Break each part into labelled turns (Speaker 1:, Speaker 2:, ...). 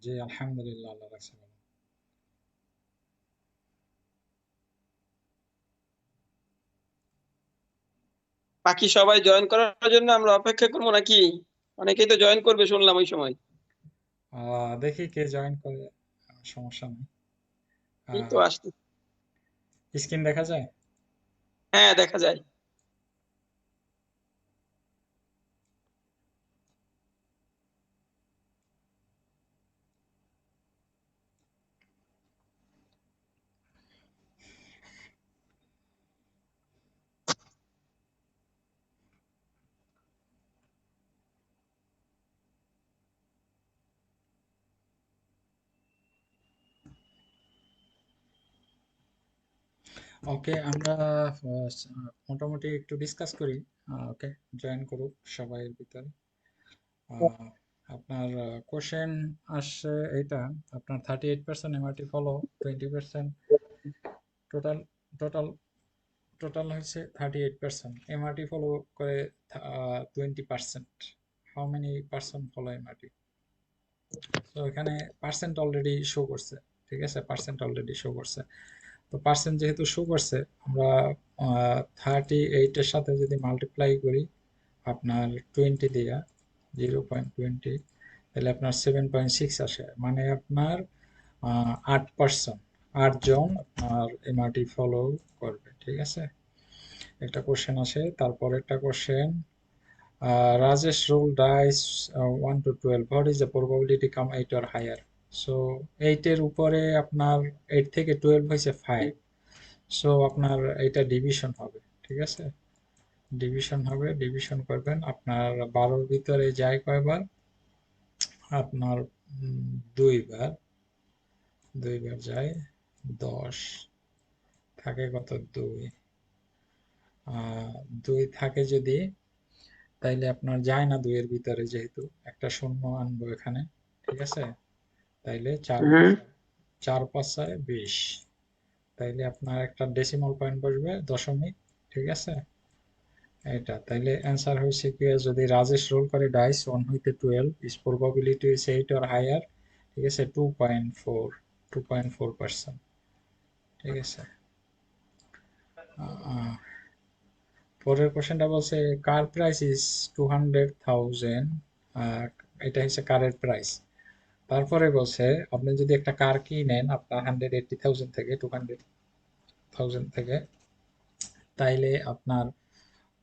Speaker 1: জি আলহামদুলিল্লাহ, আল্লাহ রাখছে ভালো।
Speaker 2: বাকি সবাই জয়েন করার জন্য আমরা অপেক্ষা করবো নাকি? অনেকেই তো জয়েন করবে শুনলাম ওই সময়।
Speaker 1: দেখি কে জয়েন করে, সমস্যা নেই।
Speaker 2: এই তো আসতে।
Speaker 1: স্ক্রিন দেখা যায়?
Speaker 2: হ্যাঁ, দেখা যায়।
Speaker 1: ওকে, আমরা মোটামুটি একটু ডিসকাস করি। ওকে, জয়েন করুক সবাই এর ভিতরে। আহ, আপনার কোশ্চেন আসছে এইটা, আপনার 38% MRT follow, 20% total total total হচ্ছে 38%। এমআরটি ফলো করে 20%। How many person follow MRT? তো এখানে পার্সেন্ট অলরেডি শো করছে, ঠিক আছে, পার্সেন্ট অলরেডি শো করছে। তো পার্সেন্ট যেহেতু শো করছে, আমরা 38-এর সাথে যদি মাল্টিপ্লাই করি আপনার 20 দিয়া, 0.20, তাহলে আপনার 7.6 আসে, মানে আপনার 8%, 8 জন আপনার এমআরটি ফলো করবে, ঠিক আছে। একটা কোশ্চেন আসে, তারপর একটা question, Rajesh roll dice 1 to 12. What is the probability come 8 or higher? So 8 এর উপরে আপনার 8 থেকে 12 হয়েছে 5। সো আপনার এটা ডিভিশন হবে, ঠিক আছে। ডিভিশন হবে, ডিভিশন করবেন আপনার 12-র ভিতরে যায় কয়বার? আপনার 2 বার, 2 বার যায় 10, থাকে কত? 2। 2 থাকে যদি, তাইলে আপনার যায় না 2-এর ভিতরে, যেহেতু একটা শূন্য আনবো এখানে, ঠিক আছে। তাইলে চার
Speaker 2: হুম।
Speaker 1: চার পাঁচায় 20, তাইলে আপনার একটা ডেসিমাল পয়েন্ট বসবে, দশমিক, ঠিক আছে। এটা তাইলে অ্যান্সার হয়েছে কি, যদি রাজেশ রোল করে ডাইস 1 হইতে 12, ইস প্রবাবিলিটি হইছে 8 অর হায়ার, ঠিক আছে, 2.4, 2.4%, ঠিক আছে। আহ, পরের কোশ্চেনটা বলছে কার প্রাইস ইজ 200,000। এটা হচ্ছে কারের প্রাইস। তারপরে বলছে আপনি যদি একটা কার কিনেন আপনার 180,000 থেকে, 200,000 থেকে, তাইলে আপনার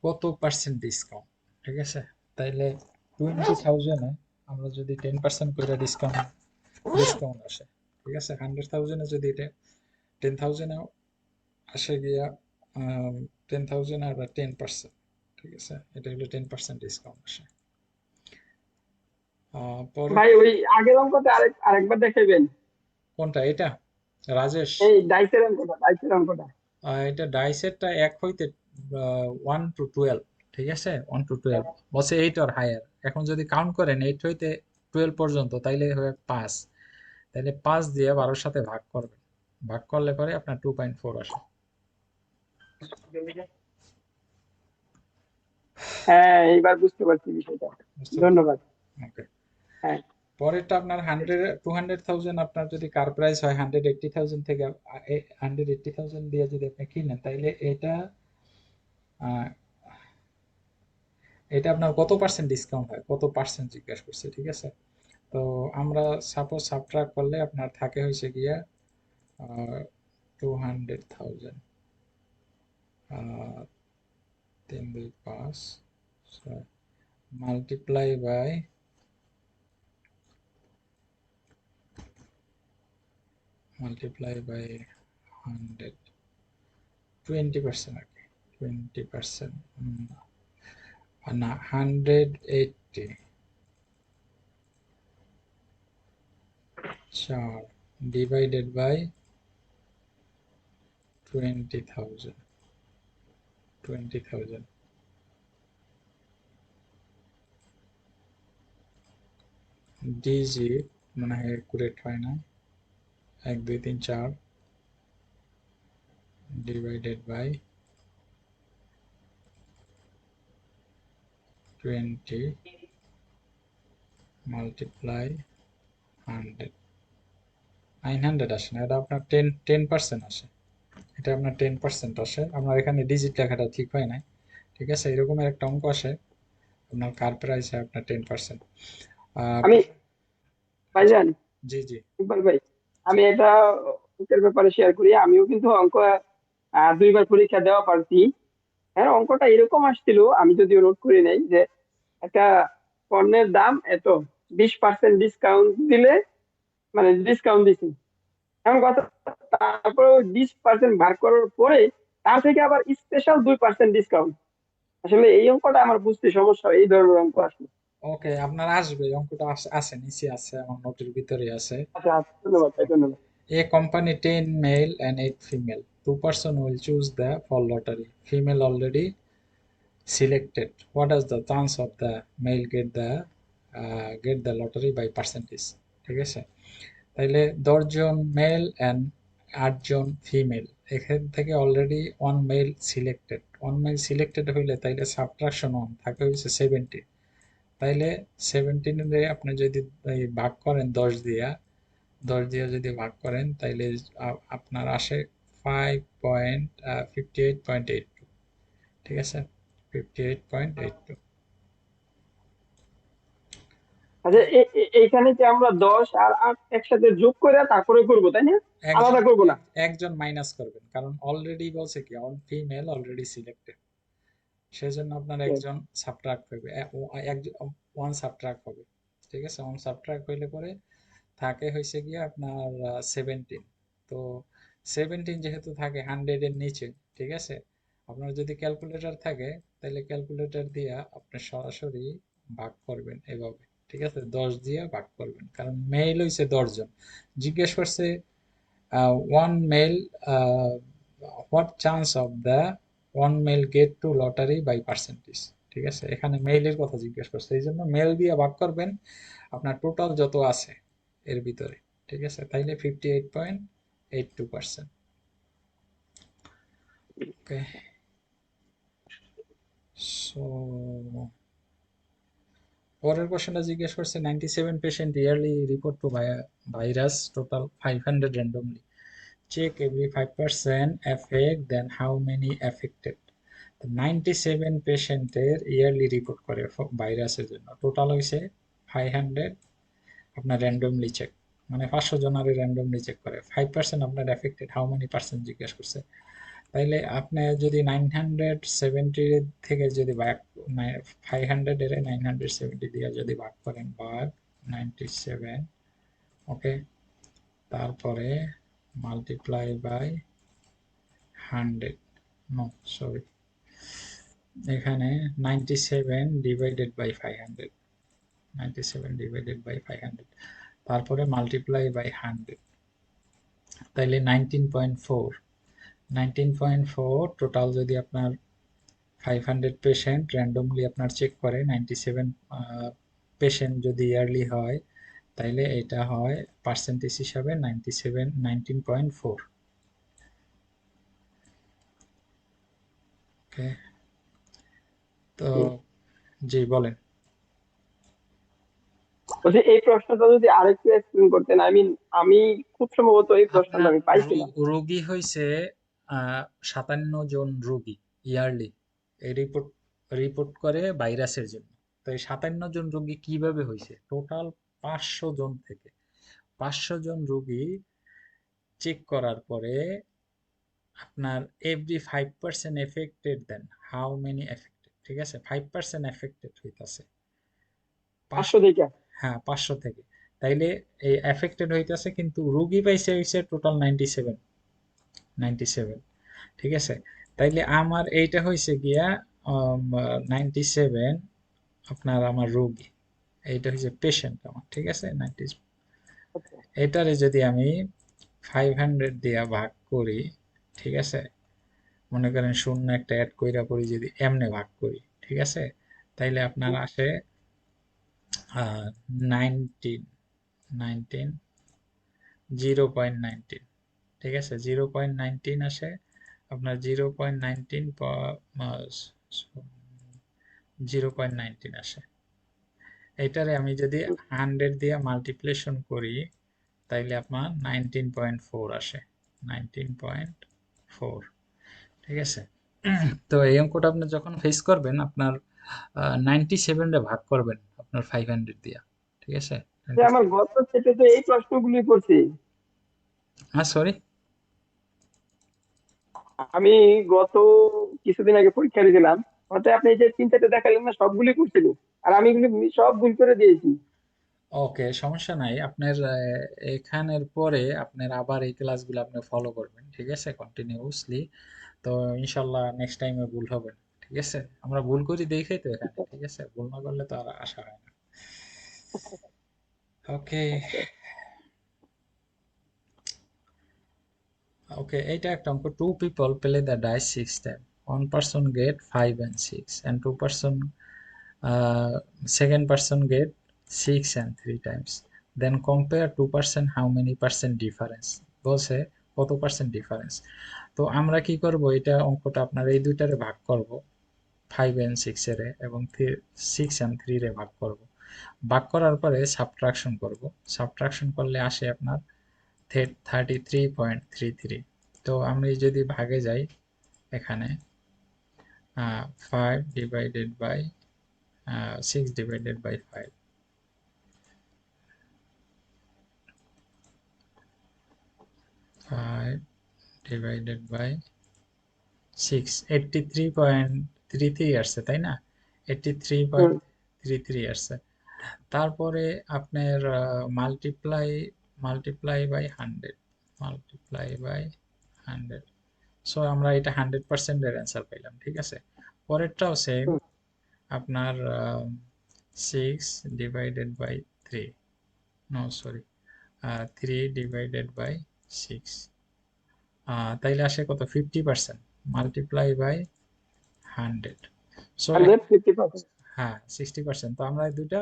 Speaker 1: কত পার্সেন্ট ডিসকাউন্ট, ঠিক আছে। তাইলে 20,000-এ আমরা যদি 10% করে ডিসকাউন্ট ডিসকাউন্ট আসে, ঠিক আছে, 100,000-এ যদি এটা 10,000-এও আসে গিয়া, 10,000 আর 10%, ঠিক আছে, এটা হলো 10% ডিসকাউন্ট আসে। পরের
Speaker 2: ভাই ওই আগের অঙ্কটা আরেকবার দেখাইবেন।
Speaker 1: কোনটা? এটা রাজেশ?
Speaker 2: এই ডাইসের অঙ্কটা।
Speaker 1: এটা ডাইসেরটা 1 হইতে 1 to 12, ঠিক আছে, 1 to 12 বলছে 8 অর হায়ার। এখন যদি কাউন্ট করেন 8 হইতে 12 পর্যন্ত, তাইলে হবে 5। তাইলে 5 দিয়ে 12-র সাথে ভাগ করবেন, ভাগ করলে পরে আপনার 2.4 আসে।
Speaker 2: হ্যাঁ, এইবার বুঝতে পারছি বিষয়টা।
Speaker 1: বুঝতে পারছেন?
Speaker 2: ধন্যবাদ।
Speaker 1: ওকে।
Speaker 2: হ্যাঁ।
Speaker 1: পরেরটা আপনার 200,000, আপনার যদি কার প্রাইস হয় 180,000 থেকে, 180,000 দিয়ে যদি আপনি কিনেন, তাইলে এটা আহ, এটা আপনার কত পার্সেন্ট ডিসকাউন্ট হয়, কত পার্সেন্ট জিজ্ঞাসা করছে, ঠিক আছে। তো আমরা সাপোজ সাবট্রাক্ট করলে আপনার থাকে হয়েছে গিয়া 200,000, 3 2 5, মাল্টিপ্লাই বাই 100, 20% আর কি, 20%, না 180, 4 ডিভাইডেড বাই 20,000, 20,000 ডিজিট, মানে একুরেট হয় না, 1 2 3 4 ডিভাইডেড বাই 20 মাল্টিপ্লাই 100 900 আসে না, এটা আপনার 10% আসে, এটা আপনার 10% আসে। আপনার এখানে ডিজিট লেখাটা ঠিক হয় নাই, ঠিক আছে, এরকমের একটা অঙ্ক আসে, আপনার কার প্রাইসে আপনার 10%।
Speaker 2: আমি ভাইজান,
Speaker 1: জি জি।
Speaker 2: ইকবাল ভাই, আমি একটা অঙ্কের ব্যাপারে শেয়ার করি। আমিও কিন্তু অঙ্ক 2বার পরীক্ষা দেওয়া পারছি। হ্যাঁ, অঙ্কটা এরকম আসছিল, আমি যদিও নোট করি নাই, যে একটা পণ্যের দাম এত, 20% ডিসকাউন্ট দিলে, মানে ডিসকাউন্ট দিছি এমন কথা। তারপরে 20% ভাগ করার পরে তার থেকে আবার স্পেশাল 2% ডিসকাউন্ট। আসলে এই অঙ্কটা আমার বুঝতে সমস্যা হয়, এই ধরনের অঙ্ক আসলে।
Speaker 1: ওকে, আপনার আসবে অঙ্কটা, আছে নিচে আছে, আমার নোটের ভিতরে আছে।
Speaker 2: আচ্ছা আচ্ছা, ধন্যবাদ ভাই, ধন্যবাদ।
Speaker 1: A company 10 male and 8 female. Two person will choose the for lottery. Female already selected. What is the chance of the male get the lottery by percentage? ঠিক আছে, তাইলে 10 জন মেল অ্যান্ড 8 জন ফিমেল, এখান থেকে already one male selected, one male selected হইলে তাইলে subtraction one থাকে হচ্ছে 17। তাইলে 17 আপনি যদি এই ভাগ করেন 10 দিয়া, 10 দিয়া যদি ভাগ করেন তাইলে আপনার আসে 5.58.82, ঠিক আছে, 58.82।
Speaker 2: আচ্ছা, এইখানে কি আমরা 10 আর 8 একসাথে যোগ করে তারপরে করবো, তাই না?
Speaker 1: একজন
Speaker 2: আলাদা করবো না?
Speaker 1: একজন মাইনাস করবেন, কারণ অলরেডি বলছে কি অন ফিমেল অলরেডি সিলেক্টেড, সেজন্য আপনার
Speaker 2: Okay.
Speaker 1: একজন সাবট্রাক্ট হবে, ওয়ান সাবট্রাক্ট হবে, ঠিক আছে, ওয়ান সাবট্রাক্ট হইলে পরে থাকে হয়েছে গিয়ে আপনার 17। তো 17 যেহেতু থাকে 100-এর নিচে, ঠিক আছে, আপনার যদি ক্যালকুলেটর থাকে তাহলে ক্যালকুলেটর দিয়া আপনি সরাসরি ভাগ করবেন এভাবে, ঠিক আছে, 10 দিয়ে ভাগ করবেন, কারণ মেল হইছে 10 জন। জিজ্ঞেস করছে one male, what chance of the one male get to lottery by percentage, ঠিক আছে, এখানে মেইলের কথা জিজ্ঞেস করছে, এই জন্য মেল দিয়ে ভাগ করবেন আপনার টোটাল যত আছে এর ভিতরে, ঠিক আছে, তাইলে 58.82%। ওকে, সো পরের কোশ্চেনটা জিজ্ঞেস করছে 97 patient yearly report to virus total 500 randomly check every 5% affect then how many affected। 97 পেশেন্টের ইয়ারলি রিপোর্ট করে ভাইরাসের জন্য, টোটাল হয়েছে 500, আপনার র্যান্ডমলি চেক, মানে 500 জনের র্যান্ডমলি চেক করে, 5% আপনার এফেক্টেড, হাউ মেনি পার্সেন্ট জিজ্ঞেস করছে। তাইলে আপনি যদি 970 থেকে যদি ভাগ, 500 এর 970 দিয়ে যদি ভাগ করেন, ভাগ 97, ওকে, তারপরে মাল্টিপ্লাই বাই 100, নো সরি, এখানে 97 ডিভাইডেড বাই 500, 97 ডিভাইডেড বাই 500, তারপরে মাল্টিপ্লাই বাই 100, তাইলে 19.4, 19.4 টোটাল যদি আপনার 500 পেশেন্ট র্যান্ডমলি আপনার চেক করে, 97 পেশেন্ট যদি ইয়ারলি হয়, তাইলে এটা হয় পার্সেন্টেজ হিসাবে 97, 19.4। ওকে, তো
Speaker 2: হুম।
Speaker 1: জি বলেন।
Speaker 2: বলছি, এই প্রশ্নটা যদি আরেকটু এক্সপ্লেন করতেন, আই মিন, আমি খুব সম্ভবত এই প্রশ্নটা
Speaker 1: আপনার
Speaker 2: আমি পাইছিলাম।
Speaker 1: রোগী হয়েছে 57 জন রোগী ইয়ারলি, এই রিপোর্ট রিপোর্ট করে ভাইরাসের জন্য। তো এই 57 জন রোগী কিভাবে হয়েছে, টোটাল 500 জন থেকে, 500 জন রোগী চেক করার পরে আপনার every 5% affected, then how many affected, ঠিক আছে, 5% এফেক্টেড হইতাছে
Speaker 2: 500
Speaker 1: 500,
Speaker 2: থেকে?
Speaker 1: হ্যাঁ 500 থেকে, তাইলে এই এফেক্টেড হইতাছে, কিন্তু রোগী পাইছে হইছে টোটাল 97, 97, ঠিক আছে, তাইলে আমার এইটা হয়েছে গিয়া 97, আপনার আমার রোগী, এইটা হচ্ছে পেশেন্ট আমার, ঠিক আছে, 90,
Speaker 2: আচ্ছা।
Speaker 1: এটারে যদি আমি 500 দিয়া ভাগ করি, ঠিক আছে, মনে করেন শূন্য একটা অ্যাড কইরা পরি, যদি এমনে ভাগ করি, ঠিক আছে, তাইলে আপনার আসে 19, 19, 0.19, ঠিক আছে, 0.19 আসে আপনার, 0.19, 0.19 আসে। এটারে আমি যদি 100 দিয়ে মাল্টিপ্লিকেশন করি তাইলে আপনার 19.4 আসে, 19.4। ঠিক আছে? তো এই অঙ্কটা আপনি যখন ফেস করবেন আপনার 97 রে ভাগ করবেন আপনার 500 দিয়া। ঠিক আছে?
Speaker 2: যে আমার গত সেটে তো এই প্রশ্নগুলি করছি।
Speaker 1: হ্যাঁ, সরি।
Speaker 2: আমি গত কিছুদিন আগে পরীক্ষা দিয়েছিলাম, ওতে আপনি যে 3-4টে দেখালেন না, সবগুলি করছিল। আর আমি এগুলি সব ভুল করে দিয়েছি।
Speaker 1: ওকে, সমস্যা নাই। আপনার এখানের পরে আপনার আবার এই ক্লাসগুলো আপনি ফলো করবেন। ঠিক আছে? কন্টিনিউয়াসলি। তো ইনশাল্লাহ নেক্সট টাইমে ভুল হবে না। ঠিক আছে? আমরা ভুল করি দেখেই তো এখানে। ঠিক আছে? ভুল না করলে তো আর আশা হয় না। ওকে।
Speaker 2: আচ্ছা।
Speaker 1: ওকে, এইটা একটা অঙ্ক। Two people play the dice 6 time, one person get 5 and 6 and 2 person, second person get 6 and 3 times, then compare 2% how many percent difference। বলছে কত পার্সেন্ট ডিফারেন্স। তো আমরা কি করব, এটা অঙ্কটা আপনার এই দুইটারে ভাগ করব, 5 and 6 এর, এবং 6 and 3 রে ভাগ করব। ভাগ করার পরে সাবট্রাকশন করব। সাবট্রাকশন করলে আসে আপনার 33.33। তো আমি যদি ভাগে যাই এখানে, 5 divided by 6 divided by 5, 5 divided by 6, 83.33 আসছে, তাই না?
Speaker 2: হুম।
Speaker 1: 83.33 আসছে। তারপরে আপনার multiply multiply by 100, multiply by 100। So আমরা এটা 100% এর অ্যান্সার পাইলাম। ঠিক আছে? পরেরটাও সেম।
Speaker 2: হুম।
Speaker 1: আপনার 6 divided by 3, no sorry, 3 divided by 6, তাইলে আসে কত, 50%। Multiply by 100। সো
Speaker 2: 150%।
Speaker 1: হ্যাঁ, 60%। তো আমরা এই দুইটা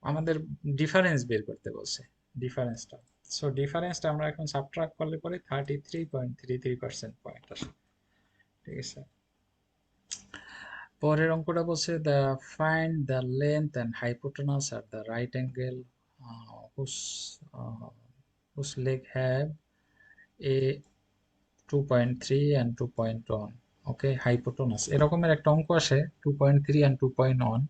Speaker 1: আমাদের ডিফারেন্স বের করতে বলছে, ডিফারেন্সটা। সো ডিফারেন্সটা আমরা এখন সাবট্রাক্ট করলে পরে 33.33% পয়েন্ট আসে। ঠিক আছে? পরের অঙ্কটা বলছে the find the length and hypotenuse are the right angle হুস হুস leg have a 2.3 and 2.1। Okay, hypotenuse এরকমের একটা অঙ্ক আসে, 2.3 and 2.1।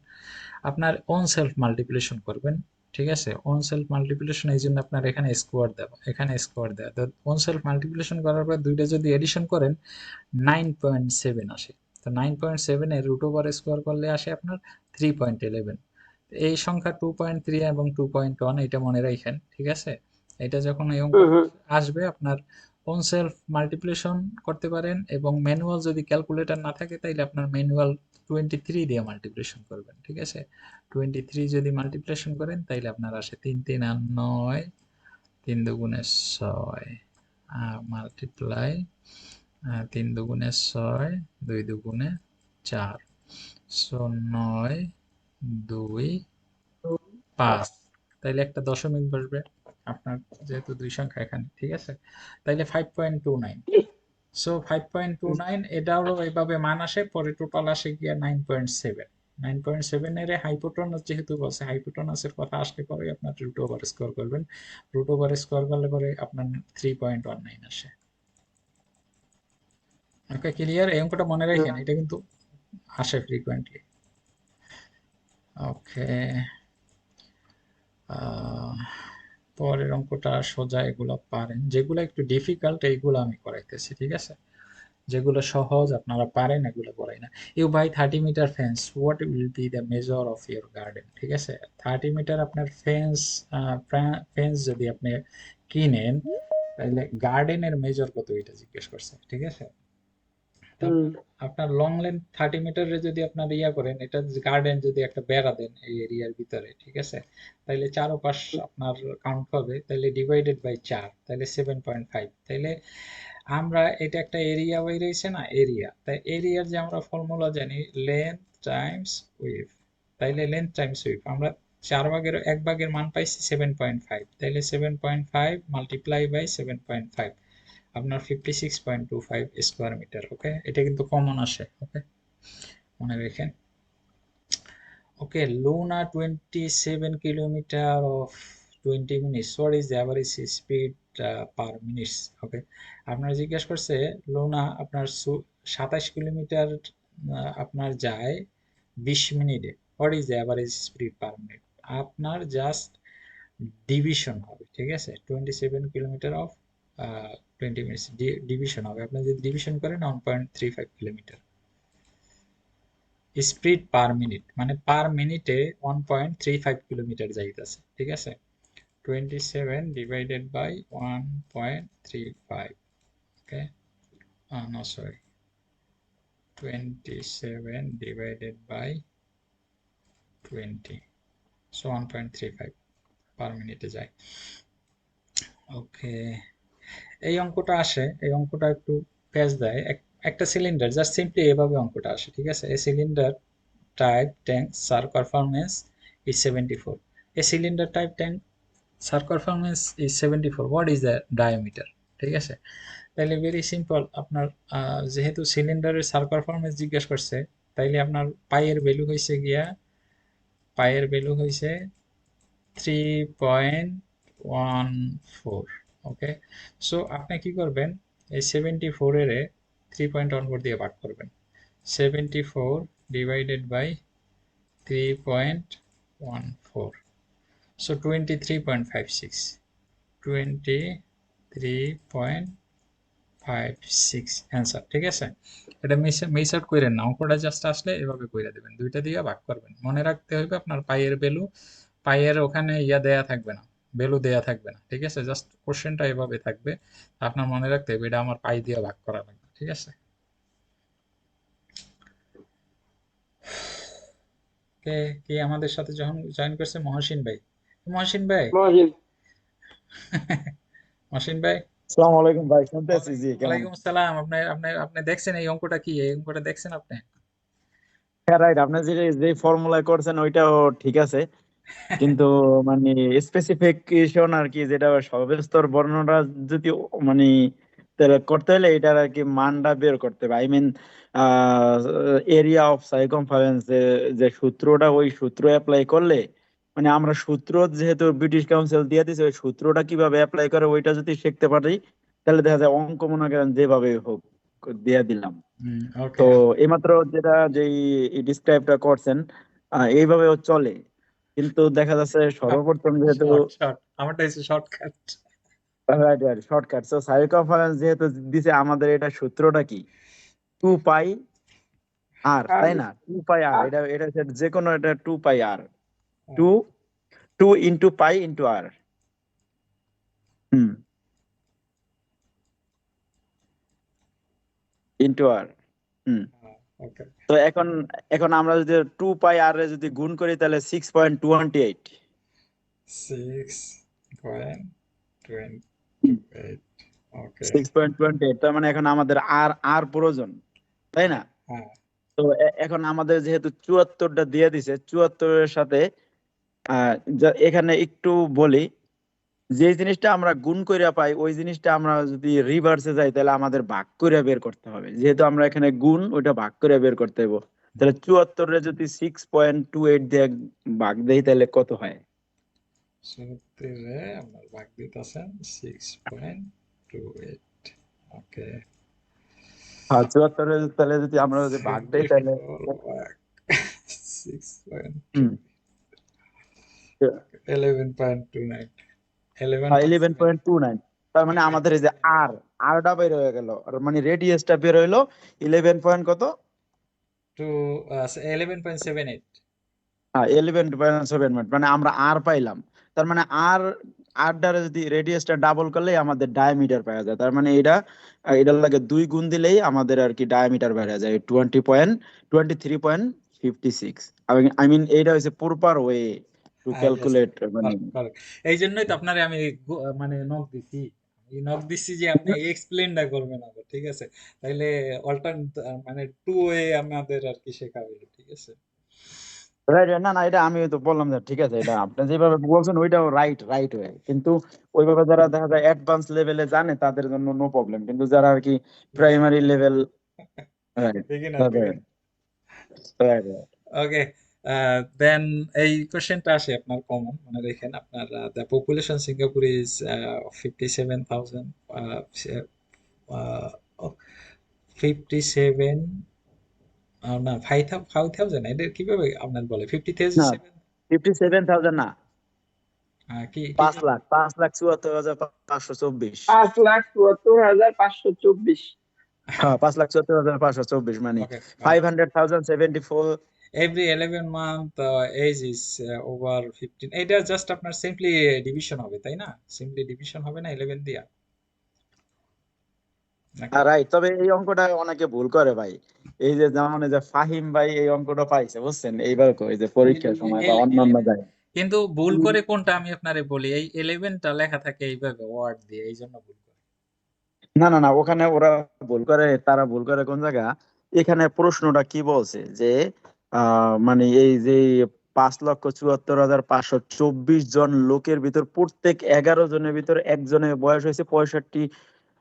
Speaker 1: আপনার ওন সেলফ মাল্টিপ্লিকেশন করবেন। ঠিক আছে? ওন সেলফ মাল্টিপ্লিকেশন, এই জন্য আপনার এখানে স্কোয়ার দেওয়া, এখানে স্কোয়ার দেওয়া। তো ওন সেলফ মাল্টিপ্লিকেশন করার পর দুইটা যদি এডিশন করেন 9.7 আসে। তো 9.7 এর রুট ওভার স্কোয়ার করলে আসে আপনার 3.11। এই সংখ্যা 2.3 এবং 2.1 এটা মনে রাখেন। ঠিক আছে? এটা যখন এই
Speaker 2: হুম,
Speaker 1: অঙ্কটা
Speaker 2: হুম।
Speaker 1: আসবে আপনার ওন সেলফ মাল্টিপ্লিকেশন করতে পারেন, এবং ম্যানুয়াল যদি ক্যালকুলেটর না থাকে তাইলে আপনার ম্যানুয়াল 23 দিয়ে মাল্টিপ্লিকেশন করবেন। ঠিক আছে? 23 যদি মাল্টিপ্লিকেশন করেন তাইলে আপনার আসে 3 3 আর 9, 3 2 গুণে 6, মাল্টিপ্লাই 3 2 গুণে 6, 2 2 গুণে 4, সো 9 2 5। তাইলে একটা দশমিক বসবে আপনার, যেহেতু দুই সংখ্যা এখানে। ঠিক আছে? তাইলে 5.29। সো 5.29 এটারও এভাবে মান আসে, পরে টোটাল আসে গিয়া 9.7। 9.7 এর হাইপোটেনাস যেহেতু বলছে, হাইপোটেনাসের কথা আসলে পরে আপনার রুট ওভার স্কোয়ার করবেন। রুট ওভার স্কোয়ার করলে পরে আপনার 3.19 আসে। ওকে, ক্লিয়ার? এই অঙ্কটা মনে রাখেন,
Speaker 2: হুম।
Speaker 1: এটা কিন্তু আসে ফ্রিকোয়েন্টলি। ওকে। পরের অঙ্কটা সোজা, এগুলো পারেন। যেগুলো একটু ডিফিকাল্ট এইগুলো আমি করাইতেছি। ঠিক আছে? যেগুলো সহজ আপনারা পারেন এগুলো করাই না। You buy 30 metre fence, what will be the measure of your garden. ঠিক আছে? 30 মিটার আপনার ফেন্স, ফেন্স যদি আপনি কিনেন তাহলে গার্ডেনের মেজর কত এটা জিজ্ঞেস করছে। ঠিক আছে? তো
Speaker 2: হুম।
Speaker 1: আপনার আপনার লং লেন্থ 30 মিটারে যদি আপনার ইয়া করেন, এটা গার্ডেন যদি একটা বেড়া দেন এই এরিয়ার ভিতরে। ঠিক আছে? তাইলে চারোপাশ আপনার কাউন্ট হবে, তাইলে ডিভাইডেড বাই 4, তাইলে 7.5। তাইলে আমরা এটা একটা এরিয়া বাইরেছে না, এরিয়া। তাই এরিয়ার যে আমরা ফর্মুলা জানি, লেন্থ টাইমস উইডথ। তাইলে লেন্থ টাইমস উইডথ আমরা 1/4 মান পাইছি 7.5, তাইলে 7.5 মাল্টিপ্লাই বাই 7.5 আপনার 56.25 স্কোয়ার মিটার। ওকে, এটা কিন্তু কমন আসে। ওকে, মনে রেখেন। Okay, Luna 27 kilometer of 20 minutes. What is the average speed per minute? Okay, আপনার জিজ্ঞেস করছে লুনা আপনার 27 কিলোমিটার আপনার যায় 20 মিনিটে। What is the average speed per minute? আপনার জাস্ট ডিভিশন হবে, ঠিক আছে? 27 কিলোমিটার অফ 20 মিনিটস ডিভিশন হবে। আপনি যদি ডিভিশন করেন 1.35 কিলোমিটার স্পিড পার মিনিট, মানে পার মিনিটে 1.35 কিলোমিটার যাইতেছে, ঠিক আছে? 27 divided by 1.35, okay, no sorry, 27 divided by 20, so 1.35 per মিনিটে যায়। ওকে, এই অঙ্কটা আসে, এই অঙ্কটা একটু প্যাচ দেয়। একটা সিলিন্ডার, জাস্ট সিম্পলি এভাবে অঙ্কটা আসে, ঠিক আছে? এই cylinder type tank circumference is 74. A cylinder type tank circumference is 74. What is the diameter? ঠিক আছে, তাইলে ভেরি সিম্পল। আপনার যেহেতু সিলিন্ডারের সার্কারফারমেন্স জিজ্ঞেস করছে, তাইলে আপনার পাইয়ের ভ্যালু হয়েছে গিয়া, পাইয়ের ভ্যালু হয়েছে 3.14। ওকে, সো আপনি কি করবেন, এই 74 এর 3.14 দিয়ে ভাগ করবেন। 74 ডিভাইডেড বাই 3.14, so 23.56, 23.56 অ্যান্সার, ঠিক আছে? এটা মিস আউট কইরেন না, অঙ্কটা জাস্ট আসলে এভাবে কইরা দিবেন, দুইটা দিয়ে ভাগ করবেন। মনে রাখতে হবে আপনার পাইয়ের ভ্যালু, পাইয়ের ওখানে ইয়া দেয়া থাকবে না, ভ্যালু দেয়া থাকবে না, ঠিক আছে? জাস্ট কোশ্চেনটা এভাবে থাকবে, আপনার মনে রাখতে হবে এটা আমার পাই দিয়ে ভাগ করা লাগবে, ঠিক আছে? কে কে আমাদের সাথে যখন জয়েন করছে? মহসিন ভাই। মহসিন ভাই,
Speaker 2: মহাজিন।
Speaker 1: মহসিন ভাই,
Speaker 3: আসসালামু আলাইকুম ভাই, শুনতেছি। জি, কেমন?
Speaker 1: ওয়ালাইকুম আসসালাম। আপনি আপনি আপনি দেখছেন এই অঙ্কটা কি? এই অঙ্কটা দেখছেন আপনি?
Speaker 3: হ্যাঁ, রাইট। আপনি যে ফর্মুলা করছেন ওইটাও ঠিক আছে, কিন্তু মানে স্পেসিফিকেশন আর কি, যেটা সর্বস্তর বর্ণনা যদি মানে তাহলে করতে হলে এটার আর কি মানটা বের করতে হবে। I mean area of circumference, যে সূত্রটা, ওই সূত্র অ্যাপ্লাই করলে মানে আমরা সূত্র যেহেতু ব্রিটিশ কাউন্সিল দিয়ে দিছে, ওই সূত্রটা কিভাবে অ্যাপ্লাই করে ওইটা যদি শিখতে পারি তাহলে দেখা যায় অঙ্ক মনে করেন যেভাবে হোক দিয়ে দিলাম। তো
Speaker 1: ওকে,
Speaker 3: এইমাত্র যেটা যেই ডিসক্রাইবটা করছেন এইভাবেও চলে, কিন্তু দেখা যাচ্ছে সর্বপ্রথম যেহেতু
Speaker 1: শর্ট শর্ট, আমারটা হচ্ছে শর্টকাট।
Speaker 3: শর্টকাট, তো সার্কামফারেন্স যেহেতু দিছে, আমাদের এটা সূত্রটা কি? 2 পাই আর,
Speaker 2: আর
Speaker 3: তাই না? 2 পাই আর,
Speaker 2: আর
Speaker 3: এটা এটা হচ্ছে যে কোনো, এটা 2 pi R, two two into pi into R. Hmm, into R. Hmm,
Speaker 1: okay,
Speaker 3: তো এখন এখন আমরা যদি 2 পাই আর এ যদি গুণ করি তাহলে 6.28।
Speaker 1: 6.28, ওকে।
Speaker 3: 6.28, তার মানে এখন আমাদের আর আর প্রয়োজন, তাই না?
Speaker 1: হ্যাঁ,
Speaker 3: তো এখন আমাদের যেহেতু 74টা দিয়ে দিছে, 74-এর সাথে এখানে একটু বলি, যে জিনিসটা আমরা গুণ কইরা পাই ওই জিনিসটা আমরা যদি রিভার্সে যাই তাহলে আমাদের ভাগ করে বের করতে হবে। যেহেতু আমরা এখানে গুণ, ওইটা ভাগ করে বের করতে হবে। তাহলে 74-এ যদি 6.28 দিয়ে ভাগ দেই তাহলে কত হয়?
Speaker 1: 74 আপনার ভাগ দিতেছেন 6.28, ওকে।
Speaker 3: হ্যাঁ, 74-এ তাহলে যদি আমরা যদি ভাগ দেই তাহলে
Speaker 1: 74 ভাগ
Speaker 3: হুম
Speaker 1: 6.2, 11.29, 11.7।
Speaker 3: 11.29। তার মানে আমাদের এই যে আর আরটা বের হয়ে গেল, আর মানে রেডিয়াসটা বের হইলো 11 পয়েন্ট কত?
Speaker 1: টু 11.78।
Speaker 3: হ্যাঁ, 11.7 মিনিট, মানে আমরা আর পাইলাম। তার মানে আর আর দ্বারা যদি রেডিয়াসটা ডাবল করলেই আমাদের ডায়ামিটার পাওয়া যায়। তার মানে এটার লাগে 2 গুণ দিলেই আমাদের আর কি ডায়ামিটার বের হয়ে যায় 23.56। আই মিন এইটা হচ্ছে proper way to
Speaker 1: yes,
Speaker 3: calculate মানে।
Speaker 1: Correct correct. এই জন্যই তো আপনারে আমি মানে নক দিছি, এই নক দিছি যে আপনি এক্সপ্লেনটা করবেন আবার, ঠিক আছে? তাইলে অল্টারনেট, মানে টু ওয়ে আমাদের আর কি শেখা হলো, ঠিক আছে?
Speaker 3: রাইট, না না, এটা আমি তো বললাম যে ঠিক আছে, এটা আপনি যেভাবে বলছেন ওইটাও রাইট রাইট ওয়ে, কিন্তু ওইভাবে যারা দেখা যায় অ্যাডভান্স লেভেলে জানে তাদের জন্য নো প্রবলেম, কিন্তু যারা আর কি primary level, right,
Speaker 1: beginner, beginner.
Speaker 3: Right.
Speaker 1: Okay, then এই কোশ্চেনটা আসে আপনার কমন মনে রেখেন আপনার দ্য পপুলেশন সিঙ্গাপুর ইজ 57,000 57 না 5,000 এটা কিভাবে আপনার বলে
Speaker 3: না,
Speaker 1: 57
Speaker 3: 57,000 না,
Speaker 1: কি কি
Speaker 3: 5 লাখ, 5,74,524।
Speaker 2: 5,74,524।
Speaker 3: হ্যাঁ, 5,74,524, মানে
Speaker 1: ওকে
Speaker 3: 500,074।
Speaker 1: every 11 month age is over 15 এটা জাস্ট আপনার সিম্পলি ডিভিশন হবে তাই না সিম্পলি ডিভিশন হবে না 11 দিয়া নাকি
Speaker 3: রাইট, তবে এই অঙ্কটা অনেকে ভুল করে ভাই। এই যে যেমন এই যে ফাহিম ভাই এই অঙ্কটা পাইছে, বুঝছেন, এইবার এই যে পরীক্ষার সময় বা অন্যান্য
Speaker 1: 11
Speaker 3: জায়গায়।
Speaker 1: কিন্তু ভুল করে কোনটা আমি আপনারে বলি এই 11টা লেখা থাকে এইভাবে ওয়ার্ড দিয়ে এই জন্য ভুল করে
Speaker 3: না না না, ওখানে ওরা ভুল করে, তারা ভুল করে কোন জায়গা, এখানে প্রশ্নটা কি বলছে যে মানে এই যে 5,74,524 জন লোকের ভিতর প্রত্যেক 11 জনের ভিতর একজনের বয়স হয়েছে 65,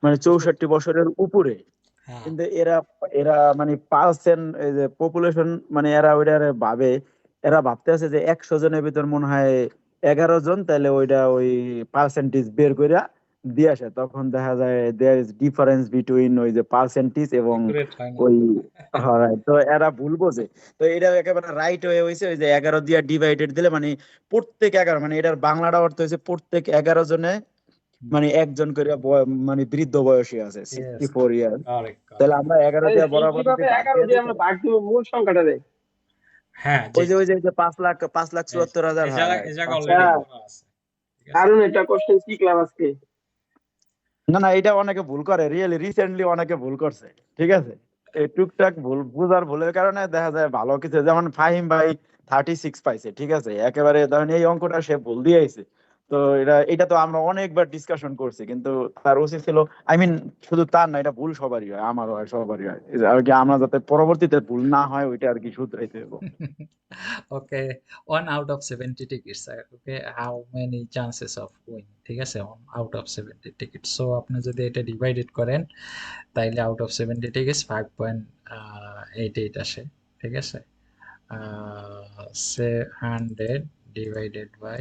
Speaker 3: মানে
Speaker 1: উপর
Speaker 3: 64 বছরের উপরে।
Speaker 1: হ্যাঁ
Speaker 3: কিন্তু এরা এরা মানে পার্সেন্ট, এই যে পপুলেশন, মানে এরা ওইটা ভাবে, এরা ভাবতে আছে যে 100 জনের ভিতর মনে হয় 11 জন, তাহলে ওইটা ওই পার্সেন্টেজ বের করে দিয়ে আসে, তখন দেখা যায় দেয়ার ইজ ডিফারেন্স বিটুইন ওই যে পার্সেন্টেজ এবং
Speaker 1: একুরেট হয় না
Speaker 3: ওই। হয়, তো এরা ভুল বোঝে। তো এটা একেবারে রাইট হয়ে হয়েছে, ওই যে 11 দিয়ে ডিভাইডেড দিলে মানে প্রত্যেক 11, মানে এটার বাংলাটা অর্থ হয়েছে প্রত্যেক 11 জনে মানে একজন করে মানে বৃদ্ধ বয়সী আছে,
Speaker 1: ইয়েস
Speaker 3: 64 ইয়ার।
Speaker 1: কারেক্ট
Speaker 3: তাহলে
Speaker 1: কারেক্ট
Speaker 3: আমরা 11
Speaker 2: তাহলে
Speaker 3: দিয়ে বরাবর যদি
Speaker 2: কিভাবে
Speaker 3: ভাগ
Speaker 2: 11
Speaker 3: দিয়ে
Speaker 2: দিয়ে
Speaker 3: দিই,
Speaker 2: আমরা ভাগ দিব মূল সংখ্যাটা দেয়?
Speaker 1: হ্যাঁ জি
Speaker 3: ওই যে
Speaker 1: জি
Speaker 3: ওই যে 5 লাখ
Speaker 1: এই
Speaker 3: 74,000,
Speaker 1: এই
Speaker 3: হ্যাঁ
Speaker 1: জায়গা
Speaker 3: right,
Speaker 1: এই জায়গা
Speaker 3: 5 লাখ।
Speaker 1: অলরেডি
Speaker 2: আচ্ছা,
Speaker 1: করা আছে ঠিক আছে
Speaker 2: দারুণ একটা কোশ্চেন শিখলাম আজকে।
Speaker 3: না না, এটা অনেকে ভুল করে, রিয়েলি রিসেন্টলি অনেকে ভুল করছে, ঠিক আছে। এই টুকটাক ভুল বুঝার ভুলের কারণে দেখা যায় ভালো কিছু, যেমন ফাহিম ভাই 36 পাইছে, ঠিক আছে, একেবারে ধরেন এই অঙ্কটা সে ভুল দিয়েছে। তো এটা এটা তো আমরা অনেকবার ডিসকাশন করছি, কিন্তু তার উচিত ছিল, আই মিন, শুধু তার না, এটা ভুল সবারই হয়, আমারও হয়, সবারই হয়, এই যে আর কি, আমরা যাতে পরবর্তীতে ভুল না হয় ওইটা আর কি শুধরাইতে হবে।
Speaker 1: okay 1 out of 70 tickets okay how many chances of win ঠিক আছে 1 out of 70 tickets so আপনি যদি এটা ডিভাইডেড করেন তাইলে আউট অফ 70 tickets 5.88 আসে ঠিক আছে 100 ডিভাইডেড বাই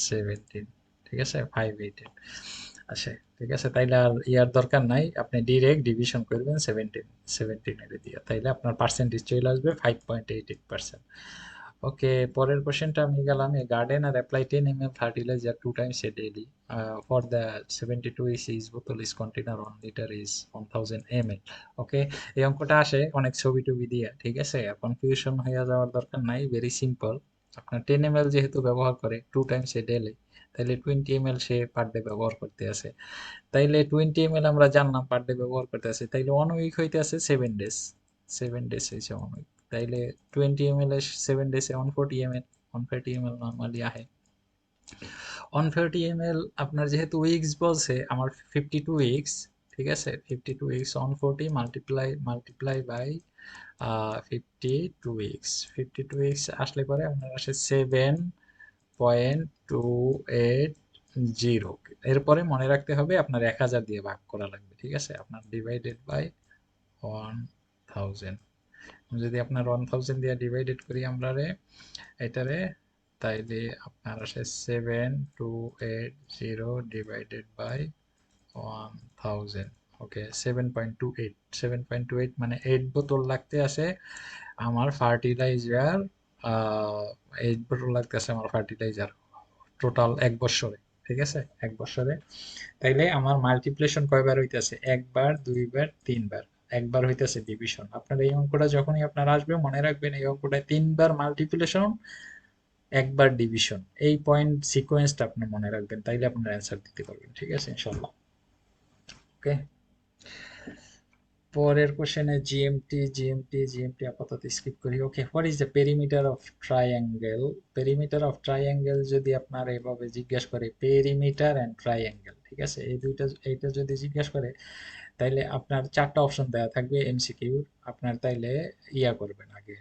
Speaker 1: 17 ঠিক আছে 588 আসে ঠিক আছে তাইলে আর ইয়ার দরকার নাই আপনি ডিরেক্ট ডিভিশন করবেন 17 এর দিয়ে তাইলে আপনার পার্সেন্টেজ চলে আসবে 5.88%. ওকে পরের কোশ্চেনটা আমি গেলাম a gardener apply 10 ml fertilizer 2 times a daily for the 72 is bottle is container 1 liter is 1000 ml ওকে এই অঙ্কটা আসে অনেক ছবি টবি দিয়ে ঠিক আছে কনফিউশন হয়ে যাওয়ার দরকার নাই ভেরি সিম্পল আপনার 10 ml যেহেতু ব্যবহার করে 2 times a daily তাইলে 20 ml সে পার ডে ব্যবহার করতে আছে তাইলে 20 ml আমরা জানলাম পার ডে ব্যবহার করতে আছে তাইলে 1 উইক হইতে আছে 7 ডেজ 7 ডেজ হয়েছে 1 উইক তাইলে 20 ml এর 7 ডেজে 140 ml 140 ml নর্মালি আহে 130 ml আপনার যেহেতু উইকস বলছে আমার 52 উইকস ঠিক আছে 52 weeks 140 multiply by 52 weeks 52 weeks আসলে পরে আপনার আসে 7.280 এরপরে মনে রাখতে হবে আপনার 1000 দিয়ে ভাগ করা লাগবে ঠিক আছে আপনার ডিভাইডেড বাই 1000 যদি আপনার 1000 দিয়ে ডিভাইডেড করি আমরা এটারে তাইলে আপনার আসে 7280 ডিভাইডেড বাই 1000 ওকে 7.28 7.28 মানে 8 বোতল লাগতে আসে আমার ফার্টিলাইজার 8 বোতল লাগতে আসে আমার ফার্টিলাইজার টোটাল 1 বছরে ঠিক আছে 1 বছরে তাইলে আমার মাল্টিপ্লিকেশন কয়বার হইতেছে একবার দুইবার তিনবার একবার হইতেছে ডিভিশন আপনার এই অঙ্কটা যখনই আপনার আসবে মনে রাখবেন এই অঙ্কটা 3বার মাল্টিপ্লিকেশন একবার ডিভিশন এই পয়েন্ট সিকোয়েন্সটা আপনি মনে রাখবেন তাইলে আপনার অ্যান্সার দিতে পারবেন ঠিক আছে ইনশাল্লাহ ওকে পরের কোশ্চেনে জিএমটি আপাতত স্কিপ করি okay what is the perimeter of triangle perimeter of triangle যদি আপনার এভাবে জিজ্ঞেস করে পেরিমিটার অ্যান্ড ট্রাইঅ্যাঙ্গেল ঠিক আছে এই দুইটা এইটা যদি জিজ্ঞেস করে তাইলে আপনার 4টা অপশন দেওয়া থাকবে এমসিকিউ আপনার তাইলে ইয়া করবেন আগে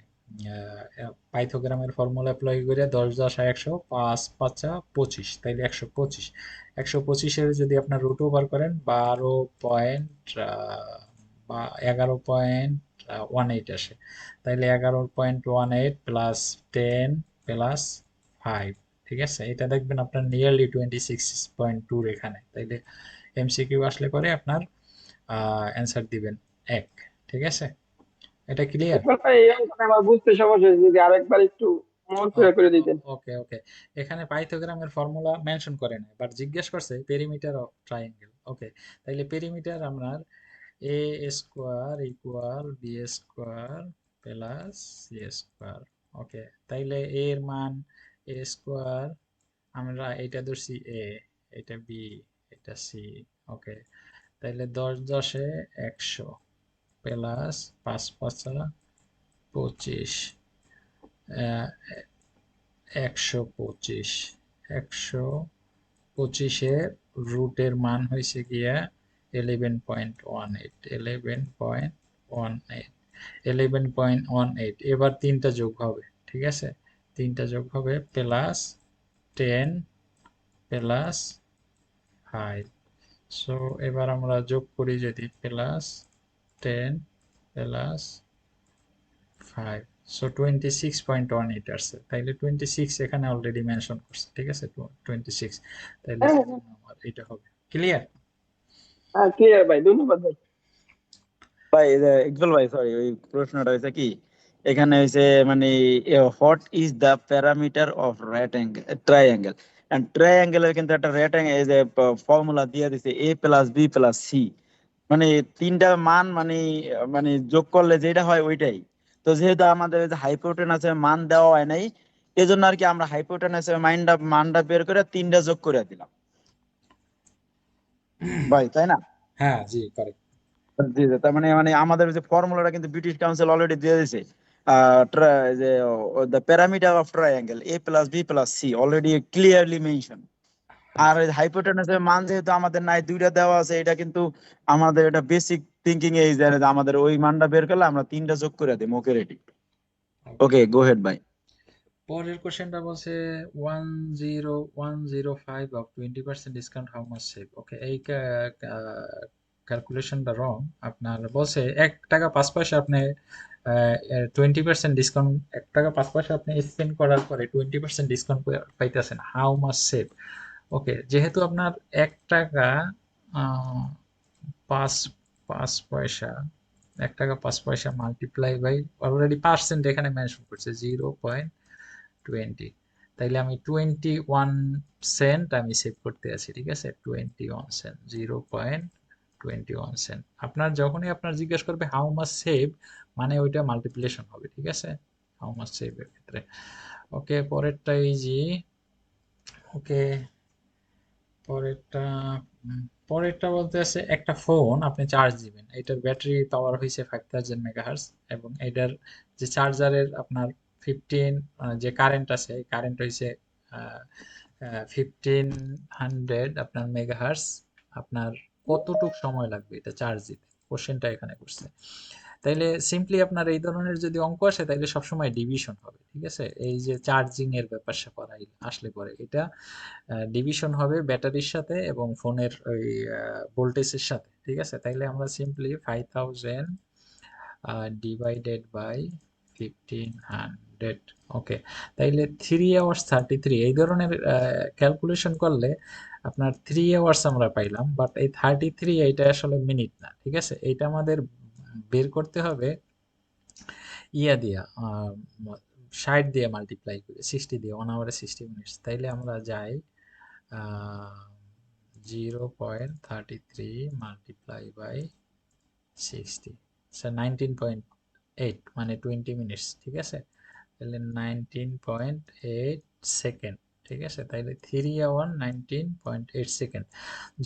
Speaker 1: পাইথাগোরাসের ফর্মুলা অ্যাপ্লাই করে 10 10 100 5 5 25 তাইলে 125 125-এর যদি আপনার রুট ওভার করেন 12 পয়েন্ট বা 11 পয়েন্ট 18 আসে, তাইলে 11.18 প্লাস 10 প্লাস 5, ঠিক আছে? এটা দেখবেন আপনার নিয়ারলি 26.2 এখানে, তাইলে এমসিকিউ আসলে পরে আপনার অ্যান্সার দিবেন 1, ঠিক আছে? এটা ক্লিয়ার?
Speaker 2: ইকবাল ভাই, এই অঙ্কটা আমার বুঝতে সমস্যা হয়েছে, যদি আরেকবার একটু মন খুলে করে দিতেন।
Speaker 1: ওকে ওকে, এখানে পাইথাগোরামের ফর্মুলা মেনশন করে নাই, বাট জিজ্ঞেস করছে পেরিমিটার অফ ট্রায়াঙ্গেল। ওকে, তাইলে পেরিমিটার আমরা A square equal B square plus C square. Okay, তাইলে এ এর মান এ স্কোয়ার, আমরা এটা ধরছি এ, এটা বি, এটা সি। ওকে, তাইলে 10 10 100 প্লাস 5 5 25, 125, 125-এর রুটের মান হয়েছে গিয়া 11.18, 11.18। এবার তিনটা যোগ হবে, ঠিক আছে? তিনটা যোগ হবে প্লাস 10 প্লাস 5। সো এবার আমরা যোগ করি যদি, প্লাস 10 প্লাস 5, সো 26.18 আসছে। তাইলে 26 এখানে অলরেডি মেনশন করছে, ঠিক আছে? 26, তাইলে
Speaker 2: হ্যাঁ,
Speaker 1: এই জন্য আমার এটা হবে। ক্লিয়ার?
Speaker 2: হ্যাঁ, ক্লিয়ার ভাই, ধন্যবাদ ভাই।
Speaker 3: ভাই এই যে ইকবাল ভাই, সরি, ওই প্রশ্নটা হয়েছে কি, এখানে হয়েছে মানে what is the parameter of right angle triangle, and ট্রায়াঙ্গেলের কিন্তু একটা রাইট অ্যাঙ্গেল এই যে ফর্মুলা দিয়ে দিছে A plus B plus C, মানে তিনটা মান মানে মানে যোগ করলে যেটা হয় ওইটাই। তো যেহেতু আমাদের এই যে হাইপোটেনাসের মান দেওয়া হয় নাই, এজন্য আর কি আমরা হাইপোটেনাসের মানটা বের করে তিনটা যোগ করে দিলাম ভাই, তাই না?
Speaker 1: হ্যাঁ, জি, কারেক্ট।
Speaker 3: জি জি, তার মানে মানে আমাদের যে ফর্মুলাটা কিন্তু ব্রিটিশ কাউন্সিল অলরেডি দিয়ে দিয়েছে, যে the parameter of triangle A plus B plus C already clearly mention.
Speaker 1: হ্যাঁ,
Speaker 3: আর হাইপোটেনাসের মান যেহেতু আমাদের নাই, দুইটা দেওয়া আছে, এটা কিন্তু আমাদের এটা বেসিক থিঙ্কিং এই যে আমাদের ওই মানটা বের করলে আমরা তিনটা যোগ করে দিই, ওকে রেডি।
Speaker 1: ওকে।
Speaker 3: ওকে, গো হেড ভাই।
Speaker 1: পরের কোশ্চেনটা বলছে 10105 of 20% discount how much save. Okay, এই ক্যালকুলেশনটা রং। আপনার বলছে 1 টাকা 5 পয়সা আপনি 20% ডিসকাউন্ট, 1 টাকা 5 পয়সা আপনি স্পেন্ড করার পরে 20% ডিসকাউন্ট পাইতেছেন, হাউ মাচ সেভ। ওকে, যেহেতু আপনার 1 টাকা আহ, পাঁচ 5 পয়সা, 1 টাকা 5 পয়সা মাল্টিপ্লাই বাই, অলরেডি পার্সেন্ট এখানে মেনশন করছে 0.20, তাইলে আমি 21 সেন্ট আমি সেভ করতে আছি, ঠিক আছে? 21 সেন্ট, 0.21 সেন্ট। আপনার যখনই আপনার জিজ্ঞেস করবে হাউ মাচ সেভ, মানে ওইটা মাল্টিপ্লিকেশন হবে, ঠিক আছে? হাউ মাচ সেভ এর ক্ষেত্রে। ওকে, পরেরটা ইজি। ওকে, পরেরটা পরেরটা বলতে আছে একটা ফোন আপনি চার্জ দিবেন, এটার ব্যাটারি পাওয়ার হয়েছে 5000 মেগাহার্স, এবং এটার যে চার্জারের আপনার 15 যে কারেন্ট আছে, এই কারেন্ট হয়েছে 1500 আপনার মেগাহার্স। আপনার কতটুক সময় লাগবে এটা চার্জ দিতে, কোশ্চেনটা এখানে করছে। তাইলে সিম্পলি আপনার এই ধরনের যদি অঙ্ক আসে তাইলে সবসময় ডিভিশন হবে, ঠিক আছে? এই যে চার্জিং এর ব্যাপার স্যাপার আসলে পরে এটা ডিভিশন হবে ব্যাটারির সাথে এবং ফোনের ওই ভোল্টেজের সাথে, ঠিক আছে? তাইলে আমরা সিম্পলি 5000 ডিভাইডেড বাই 1500। ওকে, তাইলে 3 hours 33, এই ধরনের ক্যালকুলেশন করলে আপনার 3 hours আমরা পাইলাম, বাট এই 33 এইটা আসলে মিনিট না, ঠিক আছে? এইটা আমাদের বের করতে হবে ইয়া দিয়া, 60 দিয়ে মাল্টিপ্লাই করে, 60 দিয়ে, 1 hour 60 মিনিটস। তাইলে আমরা যাই 0.33 মাল্টিপ্লাই বাই 60, স্যার 19.8, মানে 20 মিনিটস, ঠিক আছে? তাহলে 19.8 সেকেন্ড, ঠিক আছে? তাইলে 3 hour 19.8 সেকেন্ড।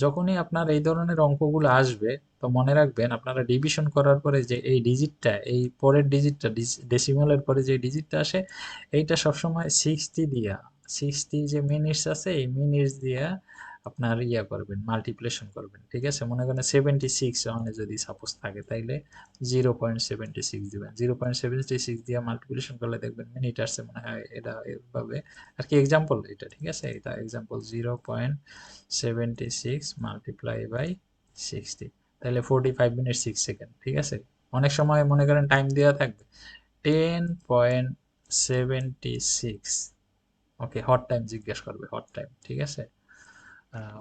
Speaker 1: যখনই আপনার এই ধরনের অঙ্কগুলো আসবে, তো মনে রাখবেন আপনারা ডিভিশন করার পরে যে এই ডিজিটটা, এই পরের ডিজিটটা, ডেসিমালের পরে যে ডিজিটটা আসে, এইটা সবসময় 60 দিয়া, 60 যে মিনিটস আছে এই মিনিটস দিয়া আপনার ইয়া করবেন, মাল্টিপ্লিকেশন করবেন, ঠিক আছে? মনে করেন 76 ওখানে যদি সাপোজ থাকে, তাইলে 0.76 দিবেন, 0.76 দিয়ে মাল্টিপ্লিকেশন করলে দেখবেন মিনিট আসছে, মনে হয় এটা এভাবে আর কি। এক্সাম্পল এটা, ঠিক আছে? এটা এক্সাম্পল 0.76 মাল্টিপ্লাই বাই 60, তাহলে 45 মিনিট 6 সেকেন্ড, ঠিক আছে? অনেক সময় মনে করেন টাইম দেওয়া থাকবে 10.76। ওকে, হট টাইম জিজ্ঞেস করবে, হট টাইম, ঠিক আছে।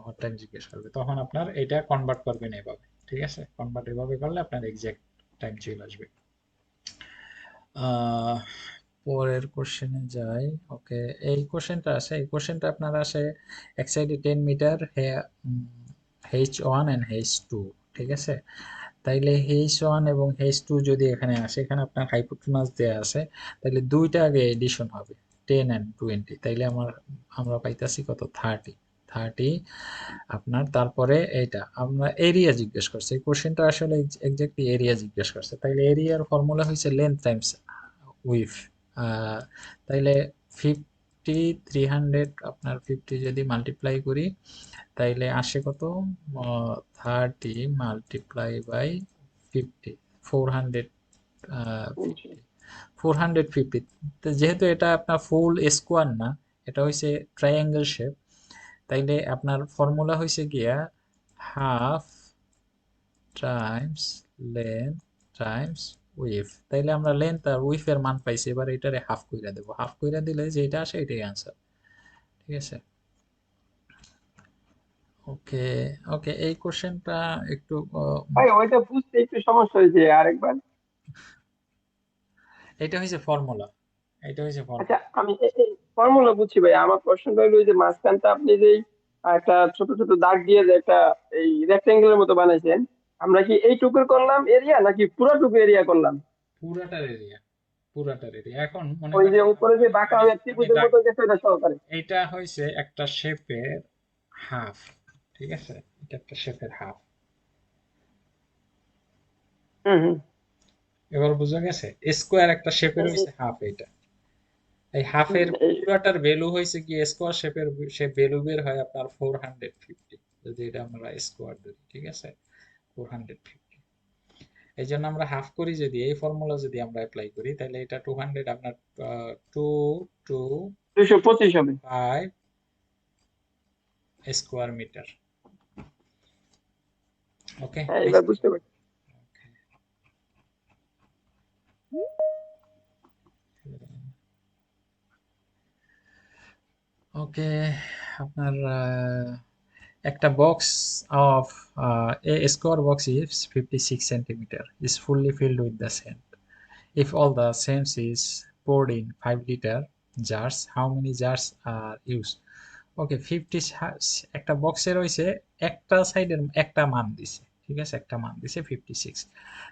Speaker 1: হট টাইম জিজ্ঞেস করবে, তখন আপনার এটা কনভার্ট করবেন এভাবে, ঠিক আছে। কনভার্ট এভাবে করলে আপনার এক্সাক্ট টাইম চলে আসবে। আহ, পরের কোশ্চেনে যাই। ওকে, এই কোশ্চেনটা আছে, এই কোশ্চেনটা আপনার আসে এক সাইডে 10 মিটার H1 and H2, ঠিক আছে। তাইলে H1 এবং H2 যদি এখানে আসে, এখানে আপনার হাইপোটেনাস দেয়া আছে, তাইলে দুইটা আগে এডিশন হবে 10 and 20, তাইলে আমরা পাইতাছি কত, 30। 30 আপনার, তারপরে এইটা আমরা এরিয়া জিজ্ঞেস করছে, এই কোশ্চেনটা আসলে এক্স্যাক্টলি এরিয়া জিজ্ঞেস করছে। তাইলে এরিয়ার ফর্মুলা হচ্ছে লেন্থ টাইমস উইথ। তাইলে 300 আপনার 50 যদি মাল্টিপ্লাই করি, তাইলে আসে কত, 30 মাল্টিপ্লাই বাই 50, 400, 50, 450। তো যেহেতু এটা আপনার ফুল স্কোয়ার না, এটা হইছে ট্রায়াঙ্গেল শেপ, তাইলে আপনার ফর্মুলা হইছে গিয়া half Times length Times with. তাইলে আমরা লেন্থ আর উইথ এর মান পাইছি, এবার এটারে হাফ কইরা দেব, হাফ কইরা দিলে যেটা আসে এটাই আনসার, ঠিক আছে। ওকে, ওকে, এই কোশ্চেনটা একটু
Speaker 2: ভাই ওইটা বুঝতে একটু সমস্যা হয়েছে আরেকবার।
Speaker 1: এটা হইছে ফর্মুলা, এটা হইছে
Speaker 2: আচ্ছা,
Speaker 1: ফর্মুলা।
Speaker 2: আমি এই ফর্মুলা বুঝছি ভাই, আমার প্রশ্নটা হলো ওই যে মাঝখানটা আপনি যে একটা ছোট ছোট দাগ দিয়ে যে একটা এই রেক্টেঙ্গেলের মতো বানাইছেন, আমরা কি এইটুকুর করলাম এরিয়া নাকি পুরোটুকু এরিয়া করলাম?
Speaker 1: পুরাটার এরিয়া, পুরাটার এরিয়া। এখন মনে
Speaker 2: ওই যে
Speaker 1: করেন
Speaker 2: উপরে যে বাঁকা
Speaker 1: আমি
Speaker 2: হয়ে
Speaker 1: আমি
Speaker 2: ত্রিভুজের
Speaker 1: দাগ,
Speaker 2: মতো গেছে ওটা সহকারে।
Speaker 1: এইটা হইছে একটা শেপের হাফ, ঠিক আছে, এটা একটা শেপের হাফ।
Speaker 2: হুম হুম।
Speaker 1: এবার বোঝা গেছে, স্কোয়ার একটা শেপের
Speaker 2: এই
Speaker 1: হইছে হাফ এটা। এই হাফের
Speaker 2: এই-
Speaker 1: পুরাটার ভ্যালু হয়েছে কি, স্কোয়ার শেপের সে ভ্যালু বের হয় আপনার 450, যদি এটা আমরা স্কোয়ার ধরি, ঠিক আছে, 450। এই জন্য আমরা হাফ করি, যদি এই ফর্মুলা যদি আমরা অ্যাপ্লাই করি, তাহলে এটা 200 আপনার 2
Speaker 2: 225 হবে।
Speaker 1: 5 স্কোয়ার মিটার। ওকে,
Speaker 2: হ্যাঁ,
Speaker 1: এই
Speaker 2: এবার বুঝতে পারছি।
Speaker 1: ওকে, আপনার একটা box of a square box is 56 centimeter is fully filled with the sand. If all the sand is poured in 5 liter jars, how many jars are used? ওকে, 50, একটা বক্সে রয়েছে, একটা সাইডের একটা মান দিছে, ঠিক আছে, একটা মান দিছে 56।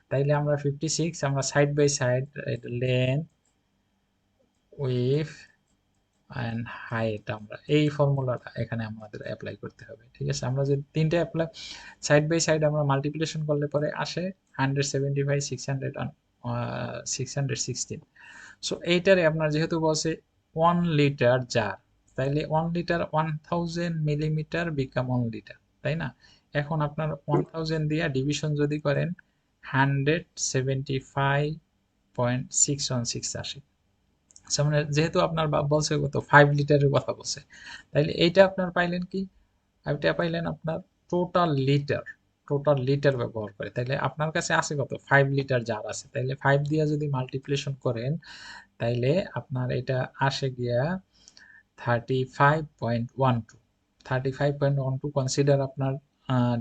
Speaker 1: তাইলে আমরা 56 আমরা side by side length with and height, আমরা এই ফর্মুলাটা এখানে আমাদের অ্যাপ্লাই করতে হবে, ঠিক আছে। আমরা যদি তিনটে অ্যাপ্লাই সাইড বাই সাইড আমরা মাল্টিপ্লিকেশন করলে পরে আসে 175, 616। সো এইটারে আপনার যেহেতু বলছে 1 লিটার জার, তাইলে 1 লিটার 1000 মিলিমিটার বিকাম 1 লিটার, তাই না। এখন আপনার 1000 দিয়া ডিভিশন যদি করেন 175.616 আসে। সামনে যেহেতু আপনার বলছে কত 5 লিটারের কথা বলছে, তাইলে এইটা আপনার পাইলেন কি, এটা পাইলেন আপনার টোটাল লিটার, টোটাল লিটার ব্যবহার করে। তাইলে আপনার কাছে আছে কত, 5 লিটার জার আছে, তাইলে 5 দিয়া যদি মাল্টিপ্লিকেশন করেন, তাইলে আপনার এটা আসে গিয়া 35.12। 35.12 কনসিডার আপনার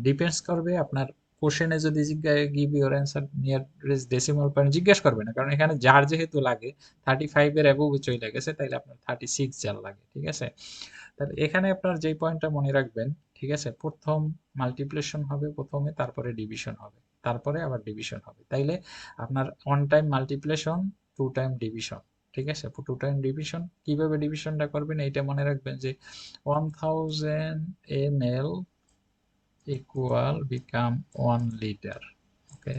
Speaker 1: ডিপেন্ডস করবে আপনার কোশ্চেনে যদি give your answer nearest decimal point জিজ্ঞেস করবে না, কারণ এখানে জার যেহেতু লাগে 35 এর অ্যাবোভে চলে গেছে, তাইলে আপনার 36 জার লাগে, ঠিক আছে। তাহলে এখানে আপনার যেই পয়েন্টটা মনে রাখবেন, ঠিক আছে, প্রথম মাল্টিপ্লিকেশন হবে প্রথমে, তারপরে ডিভিশন হবে, তারপরে আবার ডিভিশন হবে। তাইলে আপনার one time multiplication, to time division, ঠিক আছে। টু টাইম ডিভিশন কিভাবে ডিভিশনটা করবেন এইটা মনে রাখবেন যে 1000 ml equal become 1 litre. Okay,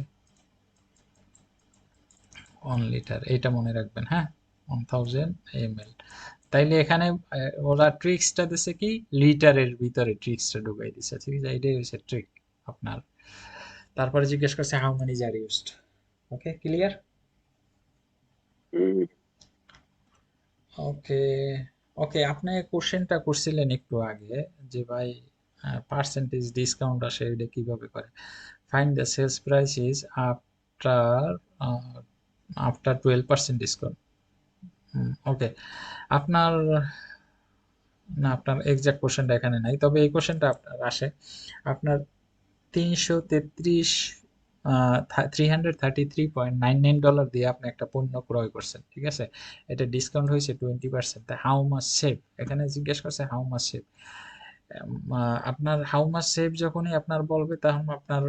Speaker 1: 1 litre এইটা মনে রাখবেন, হ্যাঁ, 1000 ml। তাইলে এখানে ওরা ট্রিক্সটা দিছে কি, লিটারের ভিতরে ট্রিক্সটা ঢুকাই দিছে, ঠিক আছে, এটাই হচ্ছে ট্রিক আপনার। তারপরে জিজ্ঞেস করছে how many jar used. Okay, clear.
Speaker 2: Hmm,
Speaker 1: okay, okay, আপনি কোশ্চেনটা করছিলেন একটু আগে যে ভাই পার্সেন্টেজ ডিসকাউন্ট আসে, এটা কিভাবে করে, find the sales price is up after 12% discount. Okay, আপনার না, আপনার এক্সাক্ট কোশ্চেনটা এখানে নাই, তবে এই কোশ্চেনটা আপনার আসে। আপনার 333 $333.99 দিয়ে আপনি একটা পণ্য ক্রয় করছেন, ঠিক আছে? এটা ডিসকাউন্ট হয়েছে 20%। হাউ মাচ সেভ, এখানে জিজ্ঞেস করছে হাউ মাচ সেভ। আপনার হাউ মাচ সেভ যখনই আপনার বলবে, তখন আপনার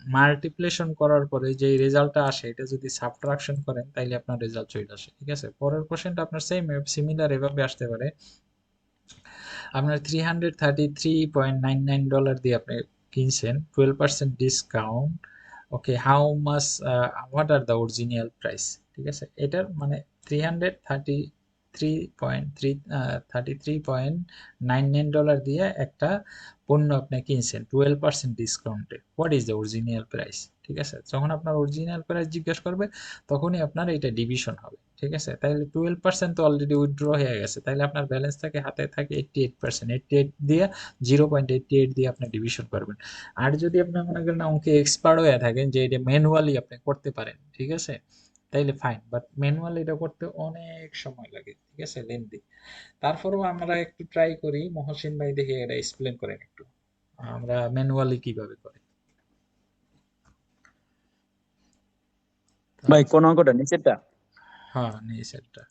Speaker 1: মাল্টিপ্লিকেশন করার পরে যে রেজাল্টটা আসে, এটা যদি সাবট্রাকশন করেন তাইলে আপনার রেজাল্ট চলে আসে, ঠিক আছে? পরের কোশ্চেনটা আপনার সেম সিমিলার এভাবে আসতে পারে। আপনার $333.99 দিয়ে আপনি কিনছেন, 12% discount. Okay, how much, what are the original price, ঠিক আছে? এটার মানে 333.99 দিয়ে একটা পণ্য আপনি কিনছেন 12% ডিসকাউন্টে। What is the original price, ঠিক আছে? যখন আপনার অরিজিনাল প্রাইস জিজ্ঞেস করবে, তখনই আপনার এটা ডিভিশন হবে, ঠিক আছে? তাহলে 12% তো অলরেডি উইথড্র হয়ে গেছে, তাহলে আপনার ব্যালেন্স থাকে, হাতে থাকে 88%। 88 দিয়ে 0.88 দিয়ে আপনি ডিভিশন করবেন। আর যদি আপনি মনে করেন অঙ্কে এক্সপার্ট হয়ে থাকেন যে এটা ম্যানুয়ালি আপনি করতে পারেন, ঠিক আছে, তাইলে ফাইন। বাট ম্যানুয়ালি এটা করতে অনেক সময় লাগে, ঠিক আছে, লেন্দি। তারপরেও আমরা একটু ট্রাই করি, মহসিন ভাই দেখে এটা এক্সপ্লেন করেন একটু, আমরা ম্যানুয়ালি কিভাবে করি।
Speaker 3: ভাই কোন অঙ্কটা নিচেরটা?
Speaker 1: হ্যাঁ, নিয়ে সেটটা।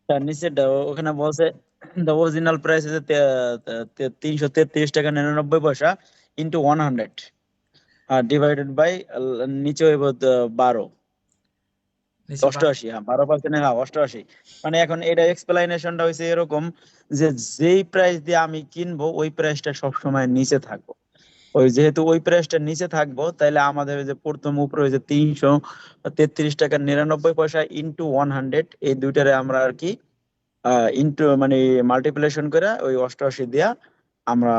Speaker 3: তার নিচেরটা ওখানে বলছে দ্য অরিজিনাল প্রাইস হচ্ছে 333 টাকা 99 পয়সা ইন্টু 100 ডিভাইডেড বাই নিচে হইব 12,
Speaker 1: নিচে
Speaker 3: 88। হ্যাঁ, 12%, হ্যাঁ 88। মানে এখন এটা এক্সপ্লেনেশনটা হয়েছে এরকম যে যেই প্রাইস দিয়ে আমি কিনবো ওই প্রাইসটা সবসময় নিচে থাকবো। ওই যেহেতু ওই প্রাইসটা নিচে থাকবো, তাহলে আমাদের ওই যে প্রথম উপরে ওই যে 333 টাকা 99 পয়সা ইন্টু 100, এই দুইটারে আমরা আর কি ইন্টু মানে মাল্টিপ্লিকেশন করে ওই 88 দিয়া আমরা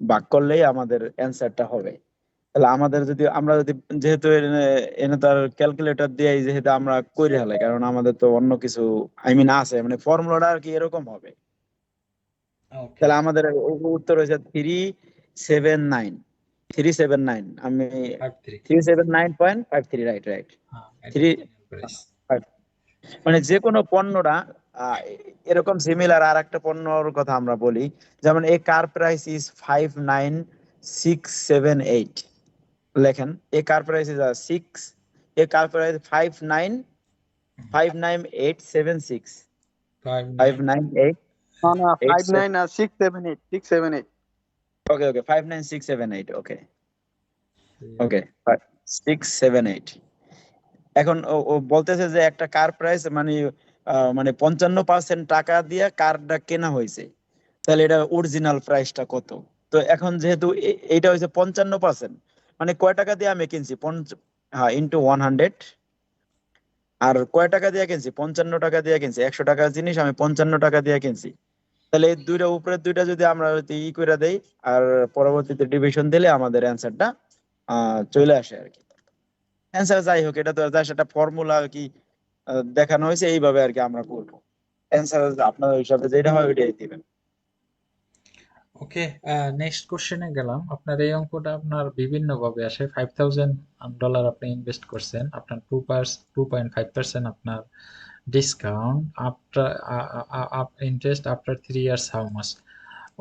Speaker 3: ভাগ করলেই আমাদের অ্যান্সারটা হবে। তাহলে আমাদের যদি আমরা যদি যেহেতু এনে এনে তার ক্যালকুলেটর দিয়ে যেহেতু আমরা করে হালাই, কারণ আমাদের তো অন্য কিছু আছে, মানে ফর্মুলাটা আর কি এরকম হবে।
Speaker 1: ওকে,
Speaker 3: তাহলে আমাদের উত্তর হয়েছে 379, 379। আমি
Speaker 1: 53।
Speaker 3: 379.53, রাইট রাইট।
Speaker 1: হ্যাঁ, এটা
Speaker 3: থ্রি
Speaker 1: অরিজিনাল প্রাইস।
Speaker 3: মানে যে কোনো পণ্যটা আহ, এরকম সিমিলার আর একটা পণ্যর কথা আমরা বলি, যেমন এ কার প্রাইস ইজ 59678। লেখেন a car price is 6, a car price 59876,
Speaker 1: 59।
Speaker 3: 59887।
Speaker 2: না না, 59 আর 678, 678।
Speaker 3: ওকে ওকে, 59678, ওকে ওকে, 678। এখন ও ও বলতেছে যে একটা কার প্রাইস মানে মানে 55% টাকা দিয়ে কারটা কেনা হয়েছে, তাহলে এটা অরিজিনাল প্রাইসটা কত? তো এখন যেহেতু এইটা হয়েছে 55%, মানে কয় টাকা দিয়ে আমি কিনছি, হ্যাঁ ইন্টু 100। আর কয় টাকা দিয়ে কিনছি, 55 টাকা দিয়ে কিনছি। 100 টাকার জিনিস আমি 55 টাকা দিয়ে কিনছি। তাহলে এই দুইটা উপরের দুইটা যদি আমরা যদি করে দেই আর পরবর্তীতে ডিভিশন দিলে আমাদের অ্যান্সারটা চলে আসে আর কি। অ্যান্সার যাই হোক, এটা তো জাস্ট একটা ফর্মুলা আর কি দেখানো হয়েছে, এইভাবে আর কি আমরা করবো। অ্যান্সার আপনার হিসাবে যেটা হয় ওইটাই দিবেন।
Speaker 1: ওকে, নেক্সট কোশ্চেনে গেলাম। আপনার এই অঙ্কটা আপনার বিভিন্ন ভাবে আসে। $5000 আপনি ইনভেস্ট করছেন, আপনার 2.5% আপনার discount, after interest after 3 years how much.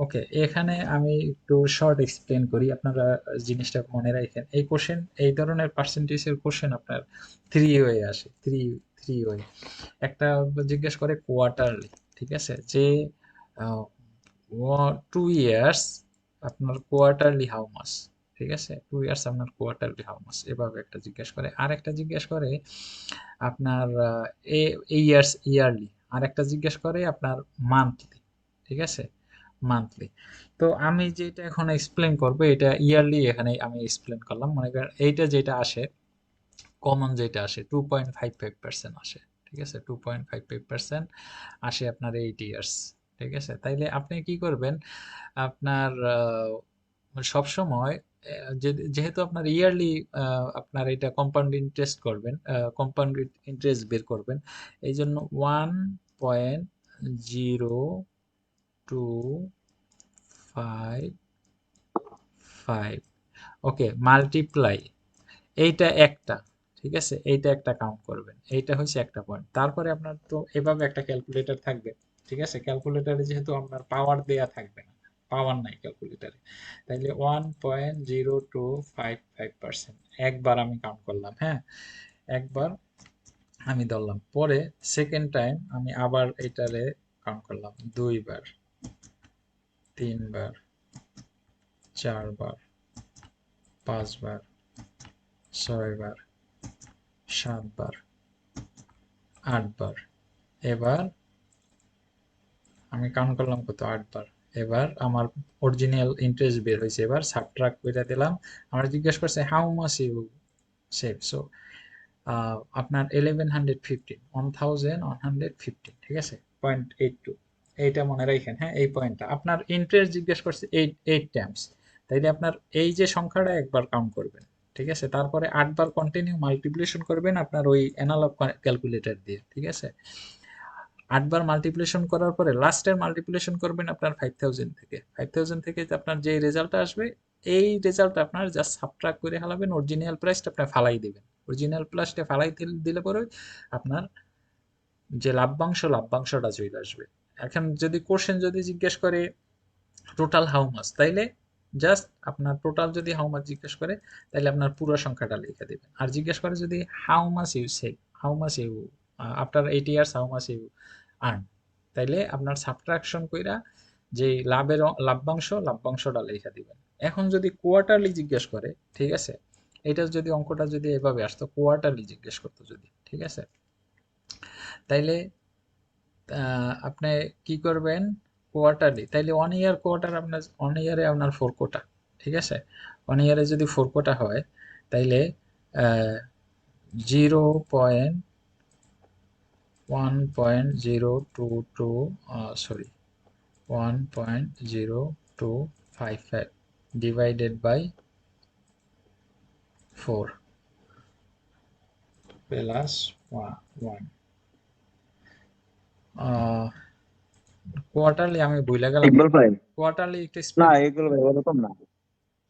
Speaker 1: Okay, এখানে আমি একটু শর্ট এক্সপ্লেন করি, আপনারা জিনিসটা মনে রাখেন। এই কোশ্চেন, এই ধরনের পার্সেন্টেজের কোশ্চেন আপনার থ্রি ওয়ে আসে, থ্রি ওয়ে। একটা জিজ্ঞেস করে কোয়ার্টারলি, ঠিক আছে, যে 2 ইয়ার্স আপনার কোয়ার্টারলি হাউ মাস, ঠিক আছে, 2 ইয়ার্স আপনার কোয়ার্টারলি হাউ মাস, এভাবে একটা জিজ্ঞেস করে। আর একটা জিজ্ঞেস করে আপনার ইয়ার্স ইয়ারলি, আর একটা জিজ্ঞেস করে আপনার মান্থলি, ঠিক আছে, মান্থলি। তো আমি যেটা এখন এক্সপ্লেন করব এটা ইয়ারলি, এখানে আমি এক্সপ্লেন করলাম। মনে করেন এইটা যেটা আসে, কমন যেটা আসে 2.55% আসে, ঠিক আছে, 2.55% আসে আপনার 8 ইয়ার্স, ঠিক আছে। তাইলে আপনি কি করবেন, আপনার সবসময় যেহেতু আপনার ইয়ারলি, আপনার এটা কম্পাউন্ড ইন্টারেস্ট করবেন, কম্পাউন্ড ইন্টারেস্ট বের করবেন, এই জন্য 1.025, ওকে, মাল্টিপ্লাই, এইটা একটা, ঠিক আছে, এইটা একটা কাউন্ট করবেন, এইটা হচ্ছে একটা পয়েন্ট। তারপরে আপনার তো এভাবে একটা ক্যালকুলেটর থাকবে, ঠিক আছে, ক্যালকুলেটরে যেহেতু আপনার পাওয়ার দেয়া থাকবে না, পাওয়ার নাই ক্যালকুলেটরে, তাইলে 1.0255%, একবার আমি কাউন্ট করলাম, হ্যাঁ, একবার আমি ধরলাম, পরে সেকেন্ড টাইম আমি আবার এটারে কাউন্ট করলাম, দুইবার, তিনবার, চারবার, পাঁচবার, ছয়বার, সাতবার, আটবার, এবার আমি কাউন্ট করলাম কত, আটবার। এবার আমার অরিজিনাল ইন্টারেস্ট বের হয়েছে, এবার সাবট্রাক্ট করে দিলাম। আমরা জিজ্ঞেস করছে how much you save, so আপনার 1115, ঠিক আছে, 0.82, এইটা মনে রাখেন, হ্যাঁ, এই পয়েন্টটা আপনার ইন্টারেস্ট জিজ্ঞেস করছে 8 টাইমস, তাইলে আপনার এই যে সংখ্যাটা একবার কাউন্ট করবেন, ঠিক আছে, তারপরে 8বার কন্টিনিউ মাল্টিপ্লিকেশন করবেন আপনার ওই অ্যানালগ ক্যালকুলেটর দিয়ে, ঠিক আছে, 8বার মাল্টিপ্লিকেশন করার পরে লাস্টের মাল্টিপ্লিকেশন করবেন আপনার 5000 থেকে, 5000 থেকে যে আপনার যে রেজাল্টটা আসবে, এই রেজাল্টটা আপনার জাস্ট সাবট্রাক্ট করে হালাবেন, অরিজিনাল প্রাইসটা আপনি ফালাই দিবেন, অরিজিনাল প্রাইসটা ফালাই দিলে পরে আপনার যে লাভ্যাংশটা চলে আসবে। এখন যদি কোশ্চেন যদি জিজ্ঞেস করে টোটাল হাউ মাচ, তাইলে জাস্ট আপনার টোটাল যদি হাউ মাচ জিজ্ঞেস করে, তাইলে আপনার পুরো সংখ্যাটা লিখে দিবেন। আর জিজ্ঞেস করে যদি how much you save, how much you after 8 years, how much you earn, তাইলে আপনার সাবট্রাকশন কইরা যে লাভ্যাংশটা লিখে দিবেন। এখন যদি কোয়ার্টারলি জিজ্ঞেস করে, ঠিক আছে, এটা যদি অঙ্কটা যদি এভাবে আসতো, কোয়ার্টারলি জিজ্ঞেস করতো যদি, ঠিক আছে, তাইলে আপনি কি করবেন, কোয়ার্টারলি, তাইলে 1 ইয়ার কোয়ার্টার, আপনার 1 ইয়ারে আপনার 4 কোটা, ঠিক আছে, 1 ইয়ারে যদি 4 কোটা হয়, তাইলে 0.1.022 sorry 1.0255 divided by 4 plus 1। Quarterly আমি ভুলে গেলাম,
Speaker 3: ইকবাল ভাই,
Speaker 1: কোয়ার্টারলি একটু
Speaker 3: না
Speaker 1: স্পেলিং।
Speaker 3: ইকবাল ভাই ওরকম না।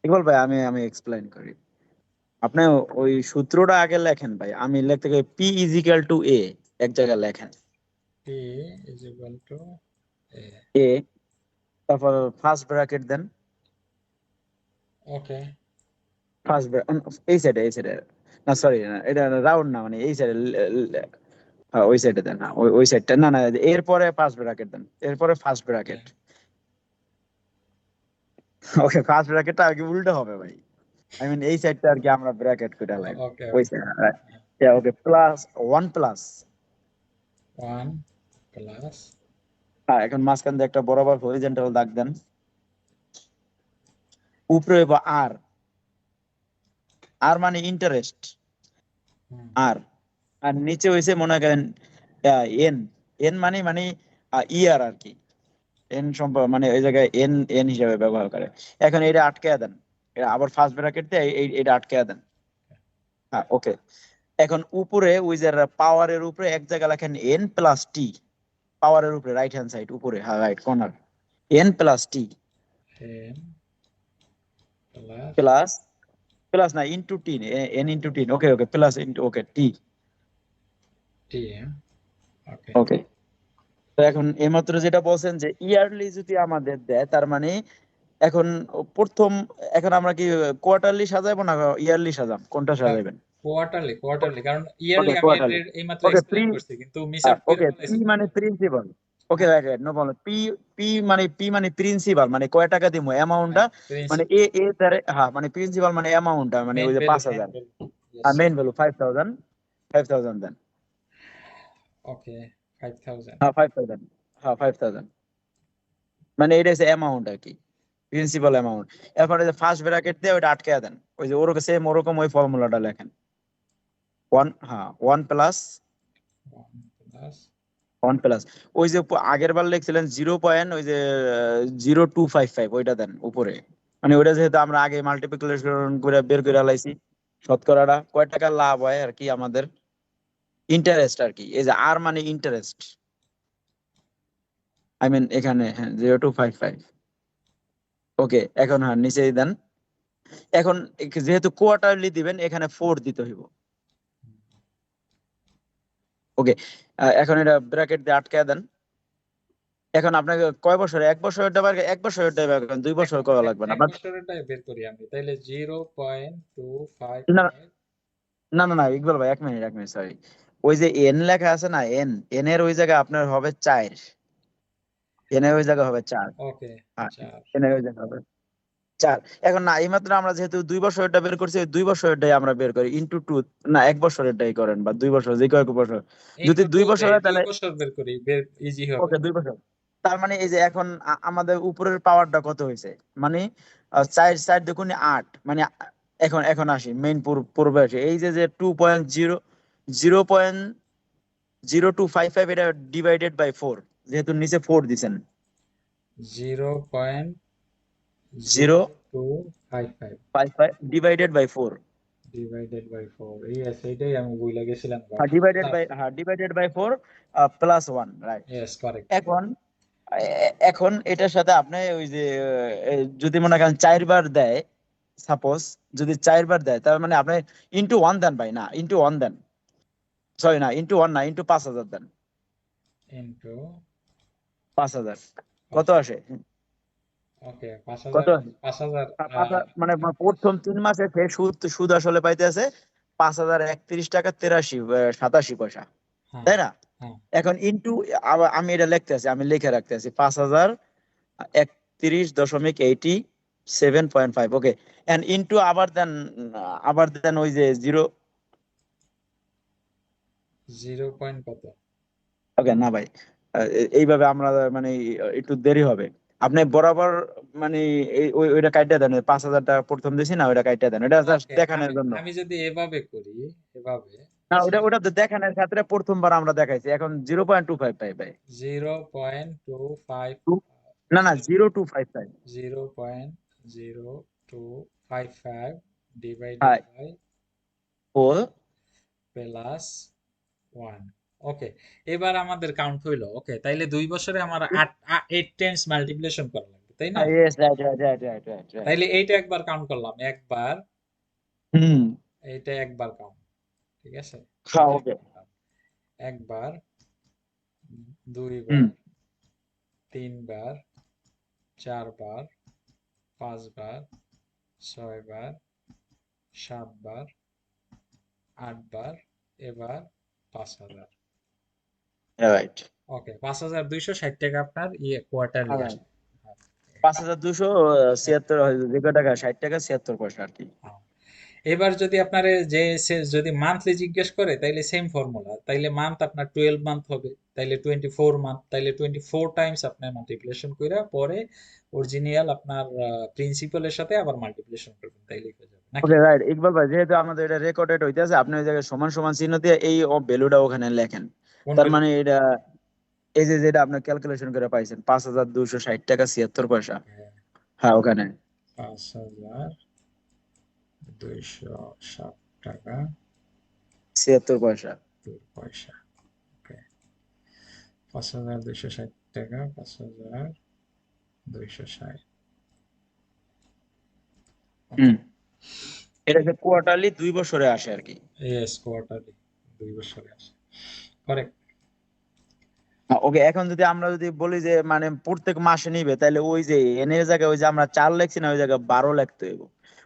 Speaker 3: ইকবাল ভাই, আমি এক্সপ্লেইন করি। আপনি ওই সূত্রটা আগে লেখেন ভাই, আমি লিখতে গিয়ে পি ইজ ইকুয়াল টু এ, এক জায়গায় লেখেন
Speaker 1: P is equal to A.
Speaker 3: এ, তারপর ফার্স্ট ব্র্যাকেট দেন,
Speaker 1: Okay.
Speaker 3: ফার্স্ট এই সাইডে না, সরি, না এটা রাউন্ড না, মানে এই সাইডে, ওই সাইডে দেন, না ওই সাইডটা, না না, এরপরে ফার্স্ট ব্র্যাকেট দেন, এরপরে ফার্স্ট ব্র্যাকেট।
Speaker 1: Okay.
Speaker 3: ওকে, ফার্স্ট ব্র্যাকেটটা আগে উল্টো হবে ভাই, আই মিন এই সাইডটা আর কি আমরা ব্র্যাকেট করে লাগবে,
Speaker 1: Okay.
Speaker 3: ওই
Speaker 1: Okay.
Speaker 3: সাইড, ওকে, প্লাস 1 প্লাস,
Speaker 1: 1 plus
Speaker 3: হ্যাঁ, এখন মাঝখান দিয়ে একটা বরাবর হরিজন্টাল দাগ দেন, উপরে বা আর, আর মানে ইন্টারেস্ট, আর, আর নিচে হইছে মনে করেন এন, এন মানে ইয়ার আর কি, এন সম্পর্ক মানে ওই জায়গায় এন এন হিসাবে ব্যবহার করে। এখন এটা আটকে দেন, এটা আবার ফার্স্ট ব্র্যাকেট দিয়ে এটা আটকে দেন, হ্যাঁ, ওকে। এখন উপরে ওই যে পাওয়ারের উপরে এক জায়গায় লেখেন এন প্লাস টি, পাওয়ারের উপরে রাইট হ্যান্ড সাইড উপরে, হ্যাঁ, right corner, N plus T,
Speaker 1: n plus
Speaker 3: plus, plus না, into T, N into T, okay okay, plus into, okay, T,
Speaker 1: Tm. Okay.
Speaker 3: Okay. তো এখন এইমাত্র যেটা বলছেন যে ইয়ারলি যদি আমাদের দেয়, তার মানে এখন প্রথম, এখন আমরা কি কোয়ার্টারলি সাজাবো না ইয়ারলি সাজাম, কোনটা সাজাবেন?
Speaker 1: কোয়ার্টারলি, কারণ ইয়ারলি
Speaker 3: ওকে,
Speaker 1: আমি
Speaker 3: কোয়ার্টারলি,
Speaker 1: এই মাত্র
Speaker 3: ওকে,
Speaker 1: এক্সপ্লেইন করছি, কিন্তু মিস আউট করে
Speaker 3: ওকে, পি
Speaker 1: ফেলাইছি।
Speaker 3: মানে প্রিন্সিপাল, ওকে,
Speaker 1: হ্যাঁ,
Speaker 3: রাইট, নো প্রবলেম, পি মানে প্রিন্সিপাল, মানে কয় টাকা দিব অ্যামাউন্টটা,
Speaker 1: হ্যাঁ,
Speaker 3: মানে
Speaker 1: প্রিন্সিপাল,
Speaker 3: এ ধারে, হ্যাঁ, মানে প্রিন্সিপাল মানে অ্যামাউন্টটা, মানে
Speaker 1: মেইন
Speaker 3: ওই যে
Speaker 1: ভ্যালু,
Speaker 3: 5000,
Speaker 1: ইয়েস।
Speaker 3: আর মেইন ভ্যালু 5000, 5000 দেন,
Speaker 1: ওকে, 5000।
Speaker 3: হ্যাঁ 5000, হ্যাঁ 5000, মানে এটা হচ্ছে অ্যামাউন্ট আর কি, প্রিন্সিপাল অ্যামাউন্ট। এরপরে যে ফার্স্ট ব্র্যাকেট দিয়ে ওইটা আটকে দেন, ওই যে ওরকম সেম ওরকম ওই ফর্মুলাটা লেখেন, হ্যাঁ, 1 প্লাস,
Speaker 1: 1 plus
Speaker 3: 1 প্লাস, ওই যে আগের বার লিখছিলেন 0. ওই যে 0255, ওইটা দেন উপরে, মানে ওইটা যেহেতু আমরা আগে মাল্টিপ্লিকেশন করে বের করে লাইছি, শতকরাটা কয় টাকা লাভ হয় আর কি আমাদের, ইন্টারেস্ট আর কি, এই যে আর মানে ইন্টারেস্ট, আই মিন এখানে, হ্যাঁ, 0255, ওকে। এখন হ্যাঁ নিচেই দেন, এখন যেহেতু কোয়ার্টারলি দিবেন, এখানে 4 দিতে হইব, ওকে, এখন এটা ব্র্যাকেট দিয়ে আটকায় দেন। এখন আপনাকে কয় বছরে, 1 বছরেরটা বের, 1 বছরেরটা বের করেন, 2 বছর করা লাগবে না।
Speaker 1: এক
Speaker 3: বাট
Speaker 1: বছরেরটাই বের করি আমি, তাইলে
Speaker 3: না
Speaker 1: 0.255।
Speaker 3: না না না, ইকবাল ভাই 1 মিনিট সরি। ওই যে এন লেখা আছে না, এন, এন এর ওই জায়গায় আপনার হবে 4, এন এর ওই জায়গায় হবে 4।
Speaker 1: ওকে,
Speaker 3: হ্যাঁ,
Speaker 1: 4।
Speaker 3: এন এর ওই জায়গায় হবে 4। এখন না, এইমাত্র আমরা যেহেতু 2 বছরেরটা বের করছি, ওই 2 বছরেরটাই আমরা বের করি ইন্টু 2। না, 1 বছরেরটাই করেন, বা 2 বছর, যে কয়েক বছর। যদি
Speaker 1: ইন্টু
Speaker 3: 2
Speaker 1: টু
Speaker 3: বছর
Speaker 1: দেই,
Speaker 3: হয়
Speaker 1: দুই
Speaker 3: তাহলে
Speaker 1: বছর বের করি, বের ইজি হবে।
Speaker 3: ওকে 2 বছর। তার মানে এই যে এখন আমাদের উপরের পাওয়ারটা কত হয়েছে, মানে 4 4 দুগুণে 8, মানে এখন এখন আসি মেইন পূর্বে আসি। এই যে যে 0.0255, এটা ডিভাইডেড বাই 4, যেহেতু নিচে 4 দিছেন।
Speaker 1: 0.0255
Speaker 3: 0.55 divided by 4।
Speaker 1: Divided by 4, yes, এইটাই আমি ভুলে গেছিলাম ভাই।
Speaker 3: Divided by 4 plus 1, right.
Speaker 1: Yes, correct.
Speaker 3: এখন এখন এটার সাথে আপনি ওই যে যদি মনে করেন 4 বার দেয়, সাপোজ যদি 4 বার দেয়, তার মানে আপনি ইন্টু 1 দেন ভাই, না ইন্টু 1 দেন, সরি না ইন্টু 1 না, ইন্টু 5,000 দেন।
Speaker 1: ইন্টু
Speaker 3: 5,000 কত
Speaker 1: 5,000।
Speaker 3: আসে?
Speaker 1: ওকে,
Speaker 3: কত
Speaker 1: 5,000।
Speaker 3: আসে?
Speaker 1: 5,000।
Speaker 3: মানে প্রথম 3 মাসে সে সুদ সুদ আসলে পাইতেছে 5,031 টাকা 83 87 পয়সা,
Speaker 1: হ্যাঁ,
Speaker 3: তাই না?
Speaker 1: হ্যাঁ।
Speaker 3: এখন ইন্টু, আমি এটা লিখতে আছি, আমি লিখে রাখতে আছি 5,031.87.5। ওকে, এন্ড ইন্টু আবার দেন ওই যে 0।
Speaker 1: 0 পয়েন্ট কত?
Speaker 3: ওকে না ভাই, এইভাবে আমরা মানে একটু দেরি হবে। আপনি বরাবর মানে ওইটা কাইটা দেন, 5,000 টাকা প্রথম দিছি না, ওইটা কাইটা দেন, এটা জাস্ট
Speaker 1: ওকে,
Speaker 3: দেখানোর
Speaker 1: আমি
Speaker 3: জন্য।
Speaker 1: আমি যদি এভাবে করি, এভাবে
Speaker 3: না, ওটা ওটা তো দেখানোর ক্ষেত্রে প্রথমবার আমরা দেখাইছি, এখন 0.25 পাই ভাই।
Speaker 1: 0.25।
Speaker 3: না না,
Speaker 1: সরি,
Speaker 3: 0.255।
Speaker 1: 0.0255 ডিভাইডেড
Speaker 3: হ্যাঁ,
Speaker 1: বাই
Speaker 3: 4।
Speaker 1: প্লাস 1। ওকে, এবার আমাদের কাউন্ট হইলো। ওকে, তাইলে 2 বছরে আমার 8 টাইমস মাল্টিপ্লিকেশন করা লাগবে, তাই না?
Speaker 3: Yes, right right right right right right.
Speaker 1: তাইলে এইটা একবার কাউন্ট করলাম, একবার।
Speaker 3: হুম।
Speaker 1: এইটা একবার কাউন্ট, ঠিক আছে?
Speaker 3: হ্যাঁ,
Speaker 1: এটা
Speaker 3: ওকে।
Speaker 1: একবার,
Speaker 3: হুম।
Speaker 1: 2বার, 3বার, 4বার, 5বার, 6বার, 7বার, 8বার, এবার 5,000।
Speaker 3: রাইট।
Speaker 1: ওকে, 5,260 টাকা আপনার কোয়ার্টারলি আসে।
Speaker 3: 5,276, যে কয় টাকা, 60 টাকা 76 পয়সা আর কি।
Speaker 1: হ্যাঁ। এবার যদি আপনারে যে যদি মান্থলি জিজ্ঞেস করে, তাইলে সেম ফর্মুলা, তাইলে মান্থ আপনার 12 মান্থ হবে, তাইলে 24 মান্থ, তাইলে 24 টাইমস আপনার মাল্টিপ্লিকেশন করে পরে অরিজিনাল আপনার প্রিন্সিপালের সাথে আবার মাল্টিপ্লিকেশন করবেন, তাইলেই হয়ে যাবে নাকি?
Speaker 3: ওকে রাইট, ইকবাল ভাই, যেহেতু আমাদের এটা রেকর্ডেড হইতেছে, আপনি ওই জায়গায় সমান সমান চিহ্ন দিয়ে এই ভ্যালুটা ওখানে লেখেন।
Speaker 1: কোন
Speaker 3: তার
Speaker 1: ভ্যালু?
Speaker 3: মানে এটা, এই যে যেটা আপনি ক্যালকুলেশন করে পাইছেন 5,260 টাকা 76 পয়সা। হ্যাঁ, ওখানে
Speaker 1: 5,260 টাকা
Speaker 3: 76 পয়সা।
Speaker 1: 2 পয়সা। ওকে, 5,260 টাকা 5,260। ওকে।
Speaker 3: হুম। এটা যে কোয়ার্টারলি 2 বছরে আসে আর কি।
Speaker 1: ইয়েস, কোয়ার্টারলি 2 বছরে আসে, কারেক্ট।
Speaker 3: ওকে, এখন যদি আমরা যদি বলি যে মানে প্রত্যেক মাসে নিবে, তাহলে ওই যে এন এর জায়গায় ওই যে আমরা 4 লিখছি না, ওই জায়গায় 12 লিখতে হইব।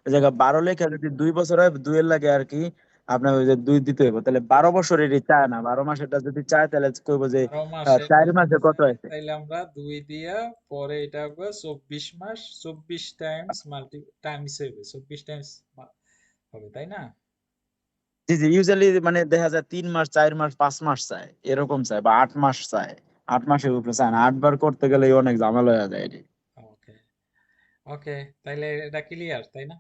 Speaker 3: ওই জায়গায় 12 লেখা যদি 2 বছর হয়, 2 এর লাগে আর কি আপনার ওই যে 2 দিতে হইব, তাহলে 12 বছরেরই চায় না, 12 মাসেরটা যদি চায় তাহলে কইব যে
Speaker 1: 12 মাসেরটা
Speaker 3: 4 মাসে
Speaker 1: যদি
Speaker 3: কত
Speaker 1: চাই,
Speaker 3: আছে।
Speaker 1: তাইলে আমরা 2 দিয়া পরে এটা হবে 24 মাস, 24 টাইমস টাইমস হবে, 24 টাইমস হবে, তাই না?
Speaker 3: জি জি, ইউজুয়ালি মানে দেখা যায় 3 মাস, 4 মাস, 5 মাস চায়, এরকম চায়, বা 8 মাস চায়। 8 মাসের উপরে চায় না, 8 বার করতে গেলে অনেক ঝামেলা হয়ে যায় এটি।
Speaker 1: ওকে, ওকে, তাইলে এটা ক্লিয়ার, তাই না?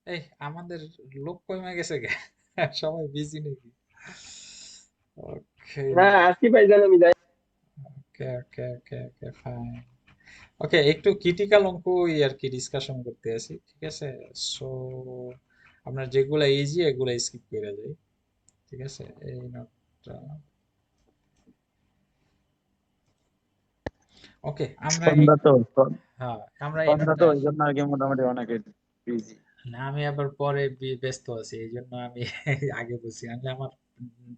Speaker 1: এই আমাদের লোক কমে গেছে গে, সবাই বিজি নাকি? ওকে,
Speaker 2: হ্যাঁ, আসি ভাইজান, আমি যাই।
Speaker 1: ওকে, ওকে, ওকে, ওকে, ফাইন। ওকে, একটু ক্রিটিক্যাল অঙ্ক আর কি ডিসকাশন করতে আছি, ঠিক আছে? সো আপনার যেগুলা ইজি এগুলা স্কিপ করে যাই, ঠিক আছে? এই নোটটা। ওকে, আমরা
Speaker 3: সন্ধ্যা তো,
Speaker 1: হ্যাঁ, আমরা এই
Speaker 3: সন্ধ্যা তো
Speaker 1: নোটটা,
Speaker 3: ওই জন্য আর কি মোটামুটি অনেক বিজি।
Speaker 1: না আমি আবার পরে ব্যস্ত আছি, এই জন্য আমি আগে বলছি, আমি আমার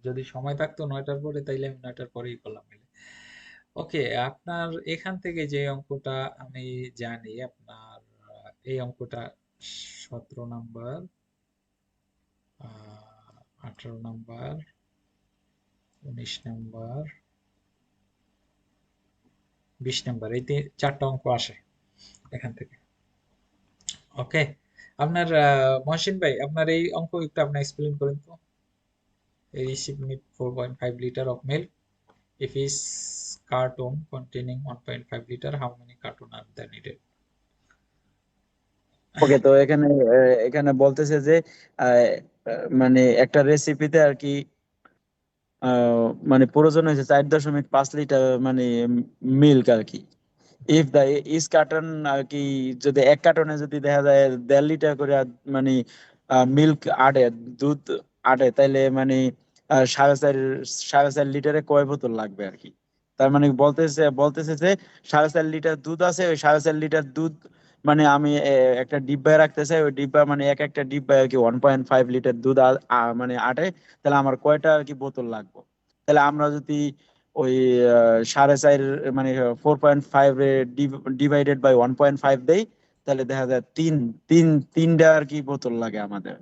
Speaker 1: যদি সময় থাকতো 9টার পরে তাইলে আমি 9টার পরেই করলাম। ওকে, আপনার এখান থেকে যে অঙ্কটা আমি জানি, আপনার এই অঙ্কটা 17 নাম্বার, 18 নাম্বার, 19 নাম্বার, 20 নাম্বার, এই চারটা অঙ্ক আসে এখান থেকে। ওকে, আপনার মহসিন ভাই, আপনার এই অঙ্ক একটু আপনি এক্সপ্লেন করেন তো। A receipt need 4.5 liter of milk. If each carton containing 1.5 liter, how many carton are there needed?
Speaker 3: ওকে, তো এখানে এখানে বলতেছে যে আহ, মানে একটা রেসিপিতে আর কি মানে প্রয়োজন হয়েছে 4.5 লিটার মানে মিল্ক আর কি। ইফ দা ইস কার্টন আর কি, যদি এক কার্টনে যদি দেখা যায় 1.5 লিটার করে মানে মিল্ক আটে, দুধ আটে, তাইলে মানে 4.5 লিটারে কয় বোতল লাগবে আর কি। তার মানে বলতেছে যে 4.5 লিটার দুধ আছে, ওই 4.5 লিটার দুধ মানে আমি একটা ডিব্বায় রাখতে চাই, ওই ডিব্বা মানে একটা ডিব্বায় আর কি 1.5 লিটার দুধ মানে আটে, তাহলে আমার কয়টা আর কি বোতল লাগবে। তাহলে আমরা যদি ওই 4.5 মানে 4.5 ডিভাইডেড বাই 1.5 দেই, তাহলে দেখা যায় তিন তিনটা আর কি বোতল লাগে আমাদের।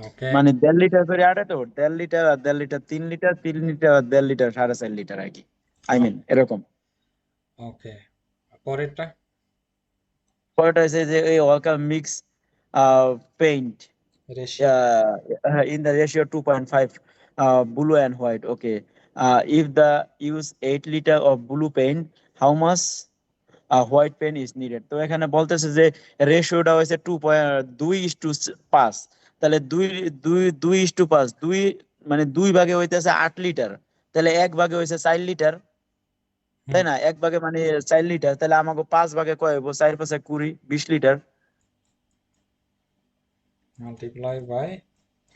Speaker 1: ওকে,
Speaker 3: মানে 1.5 লিটার করে আটে, তো 1.5 লিটার আর 1.5 লিটার 3 লিটার, 3 লিটার আর 1.5 লিটার 4.5 লিটার আর কি, আই মিন এরকম।
Speaker 1: ওকে, পরেরটা।
Speaker 3: পরেরটা হচ্ছে যে এই Walker mix paint
Speaker 1: ratio.
Speaker 3: in the ratio 2.5 blue and white. Okay. If the use 8 liter of blue paint, how much white paint is needed? তো এখানে বলতেছে যে রেশিওটা হয়েছে 2.2:5। তাহলে দুই দুই 2:5, দুই মানে 2 ভাগে হইতেছে 8 লিটার, তাহলে 1 ভাগে হয়েছে 4 লিটার, তাই
Speaker 1: হুম,
Speaker 3: না? 1 ভাগে মানে 4 লিটার, তাহলে আমাকে 5 ভাগে কয় হইব? 4×5 = 20, 20 litre.
Speaker 1: Multiply by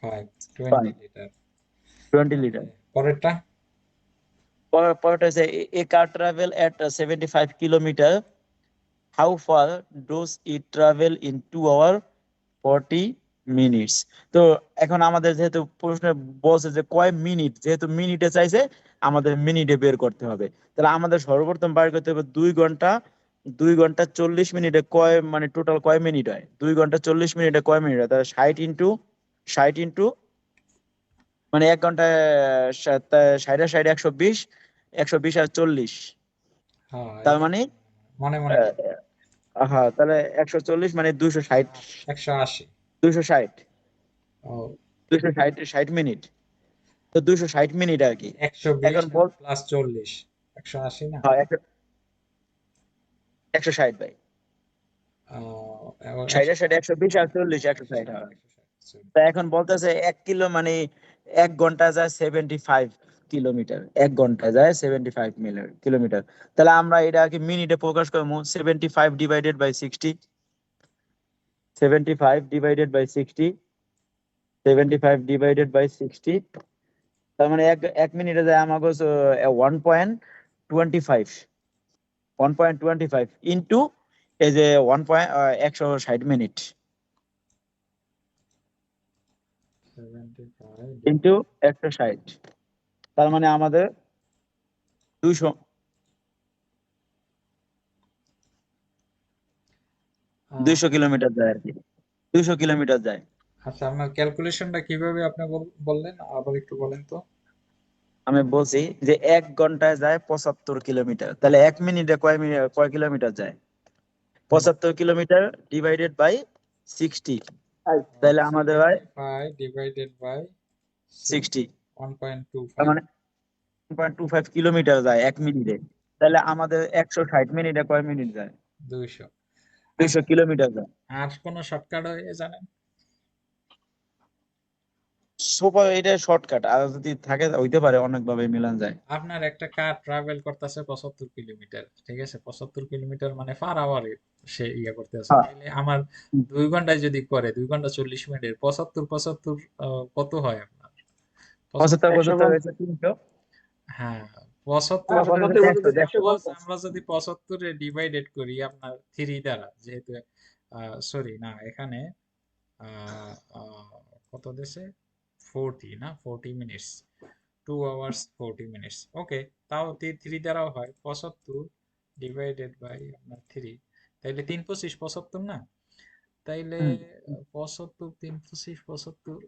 Speaker 1: 5, 20
Speaker 3: fine,
Speaker 1: litre.
Speaker 3: 20 litre.
Speaker 1: Okay, পরেরটা।
Speaker 3: পরেরটা হচ্ছে a car travel at 75 kilometre, how far does it travel in 2 hour 40 minutes. তো এখন আমাদের যেহেতু প্রশ্নে বলছে যে কয় মিনিট, যেহেতু মিনিটে চাইছে, আমাদের মিনিটে বের করতে হবে। তাহলে আমাদের সর্বপ্রথম বার করতে হবে 2 ঘন্টা, 2 ঘন্টা 40 মিনিটে কয় মানে টোটাল কয় মিনিট হয়, 2 ঘন্টা 40 মিনিটে কয় মিনিট হয়, তাহলে 60 ইন্টু মানে 1 ঘন্টায় 60 120, 120 আর 40,
Speaker 1: হ্যাঁ,
Speaker 3: তার
Speaker 1: এটা
Speaker 3: মানে
Speaker 1: মনে মনে
Speaker 3: আহ,
Speaker 1: করতে হবে।
Speaker 3: হ্যাঁ, তাহলে 140 মানে 260,
Speaker 1: 180।
Speaker 3: 260,
Speaker 1: ও,
Speaker 3: 260 মিনিট। তো 260 মিনিট আর কি।
Speaker 1: 120
Speaker 3: এখন বল,
Speaker 1: প্লাস 40, 180 না?
Speaker 3: হ্যাঁ 160 ভাই,
Speaker 1: এবং
Speaker 3: 60 60 120 আর 40 160, হ্যাঁ।
Speaker 1: 160।
Speaker 3: তা এখন বলতেছে 1 কিলো মানে 1 ঘন্টা যায় 75 কিলোমিটার, 1 ঘন্টা যায় 75 কিলোমিটার। তাহলে আমরা এটা কি মিনিটে প্রকাশ করবো? 75 divided by 60, 75 divided by 60, 75 divided by 60, তার মানে এক মিনিটে যায় আমাকে 1.25, 1.25 ইন্টু এই যে 1.160 মিনিট
Speaker 1: 75
Speaker 3: ইন্টু
Speaker 1: ডিভাইড।
Speaker 3: 160, তার মানে আমাদের 200 200 কিলোমিটার যায় আর কি, 200 কিলোমিটার যায়।
Speaker 1: আচ্ছা, আপনার ক্যালকুলেশনটা কিভাবে আপনি বললেন, আবার একটু বলেন তো।
Speaker 3: আমি বলছি যে 1 ঘন্টায় যায় 75 কিলোমিটার, তাহলে 1 মিনিটে কয় কিলোমিটার যায়? 75 কিলোমিটার ডিভাইডেড বাই 60, তাহলে আমাদের হয়
Speaker 1: 75 ডিভাইডেড বাই
Speaker 3: 60,
Speaker 1: 60,
Speaker 3: তার
Speaker 1: 1.25।
Speaker 3: মানে 1.25 কিলোমিটার যায় 1 মিনিটে। তাহলে আমাদের 160 মিনিটে কয় মিনিট যায়?
Speaker 1: 200।
Speaker 3: 200
Speaker 1: আচ্ছা,
Speaker 3: কিলোমিটার যায়।
Speaker 1: আর কোনো শর্টকাট হয়ে জানেন?
Speaker 3: সুপার, এটা শর্টকাট, আর যদি থাকে হইতে পারে অনেক ভাবে মিলান যায়।
Speaker 1: আপনার একটা কার ট্রাভেল করতেছে 75 কিলোমিটার, ঠিক আছে? 75 কিলোমিটার মানে পার আওয়ারে সে ইয়ে করতেছে,
Speaker 3: হ্যাঁ,
Speaker 1: তাইলে আমার 2 ঘন্টায় যদি করে 2 ঘন্টা 40 মিনিটের 75 75 কত হয় আপনার?
Speaker 3: 75
Speaker 1: 75।
Speaker 3: 75 হয়েছে 300,
Speaker 1: হ্যাঁ, 75
Speaker 3: 75 হয়েছে 100,
Speaker 1: সাপোজ
Speaker 3: 150।
Speaker 1: আমরা যদি 75 ডিভাইডেড করি আপনার 3 দ্বারা, যেহেতু সরি না, এখানে আহ, আহ, কত দেশে 40 না 40 মিনিটস 2 আওয়ার্স 40 মিনিটস ওকে তাও 3 দ্বারাও হয় 75 ডিভাইডেড বাই আপনার 3 তাইলে 3 25 75 না তাইলে
Speaker 3: হুম
Speaker 1: 75 3 25 75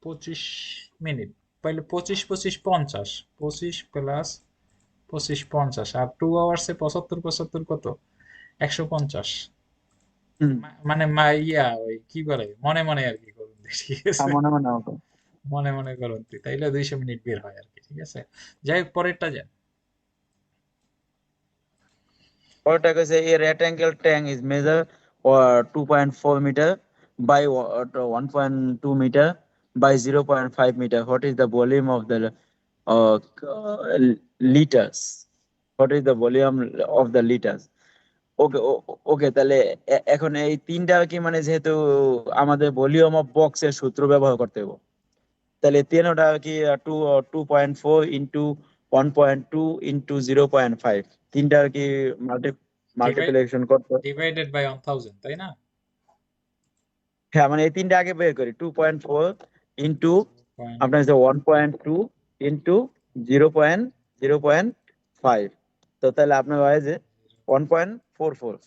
Speaker 1: 25 মিনিট তাহলে 25 25 50 25 প্লাস 25 50 আর 2 আওয়ার্সে 75 75 কত 150
Speaker 3: হুম
Speaker 1: মানে ওই কি বলে মনে মনে আর কি করুন ঠিক আছে
Speaker 3: মনে মনে হতো
Speaker 1: মনে মনে করুন তাইলে 200 মিনিট বের হয় আর কি ঠিক আছে যাই হোক পরেরটা যান
Speaker 3: ওটা কইছে a rectangle tank is measure or 2.4 meter by 1.2 meter by 0.5 meter. What is the volume of the uh, liters? What is the volume of the liters? ওকে ওকে তাহলে এখন এই তিনটা কি মানে যেহেতু আমাদের ভলিউম অফ বক্সের সূত্র ব্যবহার করতে হবে তাহলে তিনটা কি 2.4 ইন্টু 1.2 ইন্টু 0.5 তিনটা কি মাল্টিপ্লিকেশন করতে
Speaker 1: ডিভাইডেড বাই 1000 তাই না
Speaker 3: হ্যাঁ মানে এই তিনটা আগে বের করি 2.4 ইন্টু
Speaker 1: পয়েন্ট
Speaker 3: আপনার হচ্ছে 1.2 ইন্টু 0.05 তো তাহলে আপনার হয় যে 1.44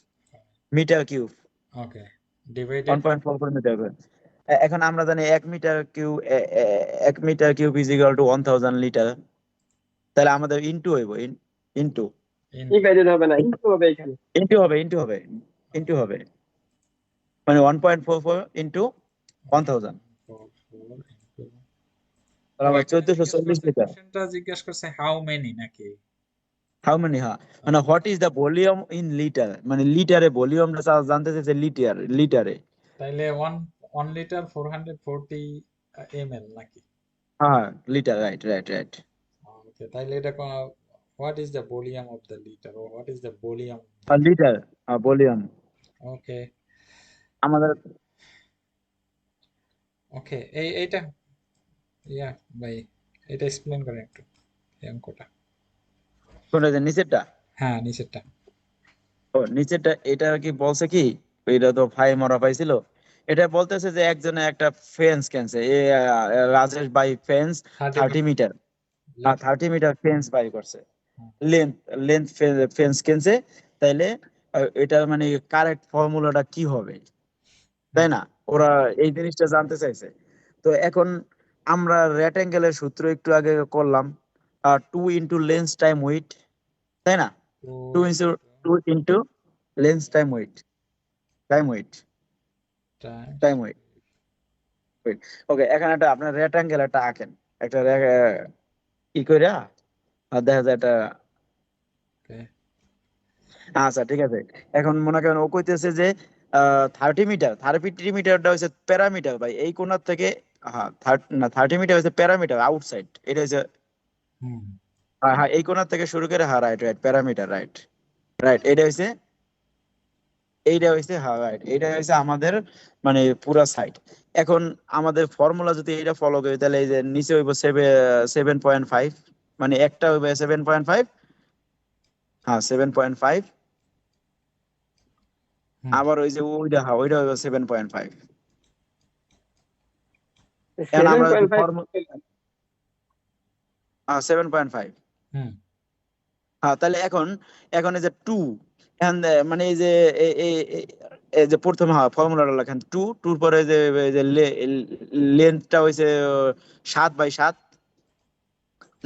Speaker 3: metre cube
Speaker 1: okay divided
Speaker 3: 1.44 metre cube এখন আমরা জানি 1 metre cube is equal to 1000 litre তাহলে আমাদের ইনটু হইব ইনটু
Speaker 1: ইন
Speaker 2: ডিভাইডেড হবে না, ইনটু হবে এখানে।
Speaker 3: ইনটু হবে মানে 1.44 ইনটু 1000 তাহলে
Speaker 1: ও
Speaker 3: আমরা
Speaker 1: এখানে জিজ্ঞেস
Speaker 3: 1440
Speaker 1: করছে
Speaker 3: লিটার
Speaker 1: কোশ্চেনটা জিজ্ঞেস করছে হাউ মেনি নাকি
Speaker 3: হাউ মেনি মানে what is the volume in litre মানে লিটারে ভলিউমটা জানতে চাইছে লিটারে
Speaker 1: তাইলে 1 লিটার 440 ml নাকি
Speaker 3: হ্যাঁ litre right right right
Speaker 1: okay তাইলে এটা what is the volume of the litre ও what is the volume
Speaker 3: litre volume
Speaker 1: okay
Speaker 3: আমাদের
Speaker 1: ওকে এইটা ভাই এটা এক্সপ্লেন করেন একটু এই অঙ্কটা
Speaker 3: কোনটা যে নিচেরটা
Speaker 1: হ্যাঁ নিচেরটা
Speaker 3: নিচেরটা এটা কি বলছে কি এটা তো ভাই মরা পাইছিল এটা বলতেছে যে একজনে একটা ফেন্স কিনছে রাজেশ ভাই fence
Speaker 1: 30
Speaker 3: 30
Speaker 1: minute
Speaker 3: metre
Speaker 1: length
Speaker 3: 30 metre fence buy করছে লেন্থ লেন্থ ফেন্স কিনছে তাইলে এটা মানে কারেক্ট ফর্মুলাটা কি হবে তাই না ওরা এই জিনিসটা জানতে চাইছে তো এখন আমরা রেক্টেঙ্গেলের সূত্র একটু আগে করলাম 2 ইন্টু লেন্স টাইম উইথ তাই না 2 into 2 into lens time with time with time with ওকে এখানে একটা আপনার রেক্টেঙ্গেল একটা আঁকেন একটা ই কইরা দেখা যায় একটা আচ্ছা ঠিক আছে এখন মনে করেন ও কইতেছে যে 30 মিটারটা হচ্ছে প্যারামিটার ভাই এই কোণার থেকে হ্যাঁ না 30 মিটার হচ্ছে প্যারামিটার আউটসাইড এটা হচ্ছে হ্যাঁ এই কোণার থেকে শুরু করে হ্যাঁ right right parameter right right হ্যাঁ রাইট এটা হচ্ছে আমাদের মানে পুরা সাইড এখন আমাদের ফর্মুলা যদি এটা ফলো করি তাহলে এই যে নিচে হইব 7.5 মানে একটা হইবে 7.5 হ্যাঁ 7.5 আবার ওই যে ওইটা হইব 7.5 এখন আমরা যদি
Speaker 2: 7.5
Speaker 3: 7.5 হ্যাঁ তাহলে এখন এখন এই যে 2 এখন মানে এই যে এই যে প্রথম হ্যাঁ ফর্মুলাটা লেখেন 2 পরে যে লেন্থটা হইছে 7/7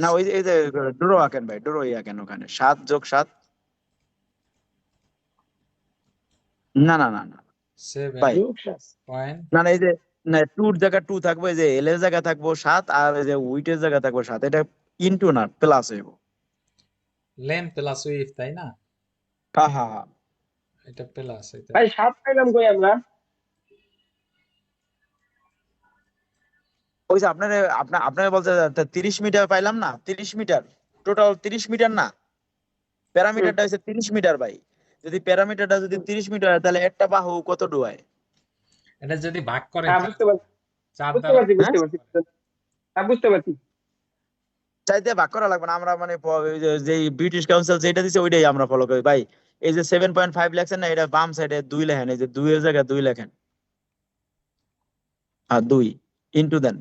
Speaker 3: না ওই যে এই যে ড্র আঁকেন ভাই ড্র আঁকেন ওখানে 7 যোগ 7 না না না না ভাই না না এই যে না 2 এর জায়গা 2 থাকবে এই যে এল এর জায়গা থাকবো 7 আর এই যে উইটের জায়গা থাকবো 7 এটা ইনটু না প্লাস হইব
Speaker 1: লেন্থ প্লাস উইডথ তাই না
Speaker 3: হ্যাঁ হ্যাঁ হ্যাঁ
Speaker 1: এটা প্লাস এটা
Speaker 2: ভাই 7 পাইলাম কই আমরা?
Speaker 3: ওই যে আপনারা বলতে 30 মিটার পাইলাম না 30 মিটার টোটাল 30 মিটার না প্যারামিটারটা হচ্ছে 30 মিটার ভাই যদি প্যারামিটারটা যদি 30 মিটার হয় তাহলে একটা বাহু কত ডুয়ায়
Speaker 1: এটা যদি ভাগ করেন
Speaker 2: হ্যাঁ বুঝতে পারছি
Speaker 1: 4
Speaker 2: বুঝতে
Speaker 1: দ্বারা
Speaker 2: পারছি হ্যাঁ বুঝতে পারছি
Speaker 3: চাইতে ভাগ করা লাগবে না আমরা মানে যে ব্রিটিশ কাউন্সিল যেটা দিছে ওইটাই আমরা ফলো করি ভাই এই যে 7.5 লেখছেন না এটা বাম সাইডে 2 লেখেন এই যে 2 এর জায়গায় 2 লেখেন 2 ইনটু দেন।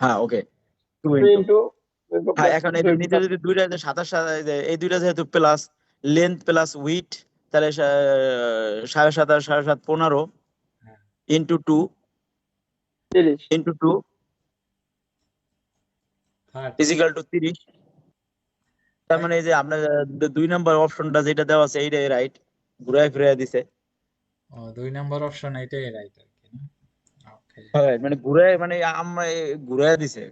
Speaker 3: হ্যাঁ, ওকে, 2
Speaker 2: 2
Speaker 3: ইনটু।
Speaker 2: ইন্টু
Speaker 3: হ্যাঁ,
Speaker 2: প্লাস
Speaker 3: এখন
Speaker 2: 2
Speaker 3: এদের
Speaker 2: ইন্টু
Speaker 3: নিচে যদি দুইটা যে 27 এই দুইটা যেহেতু প্লাস লেন্থ প্লাস উইথ, তাহলে 27.5 7.5 15
Speaker 1: হ্যাঁ
Speaker 3: ইনটু 2
Speaker 2: 30।
Speaker 3: Into 2
Speaker 1: 30
Speaker 3: is equal two 30। তার
Speaker 1: তাই
Speaker 3: মানে এই যে আপনার 2 নাম্বার অপশনটা যেটা দেওয়া আছে এইটাই রাইট, ঘুরাই ফিরাই দিছে।
Speaker 1: 2 নম্বর অপশন এটাই রাইট আর কি না? ওকে।
Speaker 3: হ্যাঁ, মানে ঘুরাই, মানে আমরা ঘুরাই দিছে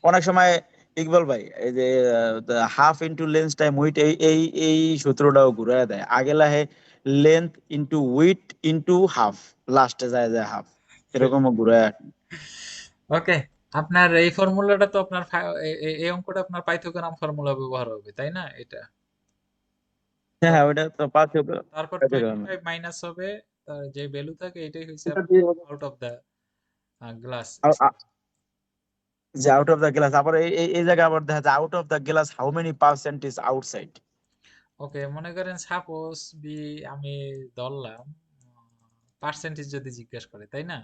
Speaker 3: অনেক সময়। ইকবাল ভাই, এই যে half into length time with, এই সূত্রটাও ঘুরাই দেয়। আগে লাহে length into with into half, লাস্টে যায় যায় হাফ, এরকমও ঘুরায়।
Speaker 1: ওকে, আপনার এই ফর্মুলাটা তো আপনার এই অঙ্কটা আপনার পাইথাগোরাস ফর্মুলা ব্যবহার হবে তাই না? এটা
Speaker 3: হ্যাঁ হ্যাঁ,
Speaker 1: তারপর
Speaker 3: ওইটা তো পাচ্ছি।
Speaker 1: তারপর 25 মাইনাস হবে, তার যে ভ্যালু থাকে এটাই হচ্ছে
Speaker 2: এটা
Speaker 1: আপনার
Speaker 2: দিয়ে হবে।
Speaker 1: Out of the glass.
Speaker 3: যে আউট অফ দ্য গ্লাস, আবার এই জায়গায় আবার দেখা যায় out of the glass how many percent is outside.
Speaker 1: Okay, মনে করেন সাপোজ আমি ধরলাম পার্সেন্টেজ যদি জিজ্ঞেস করে তাই না?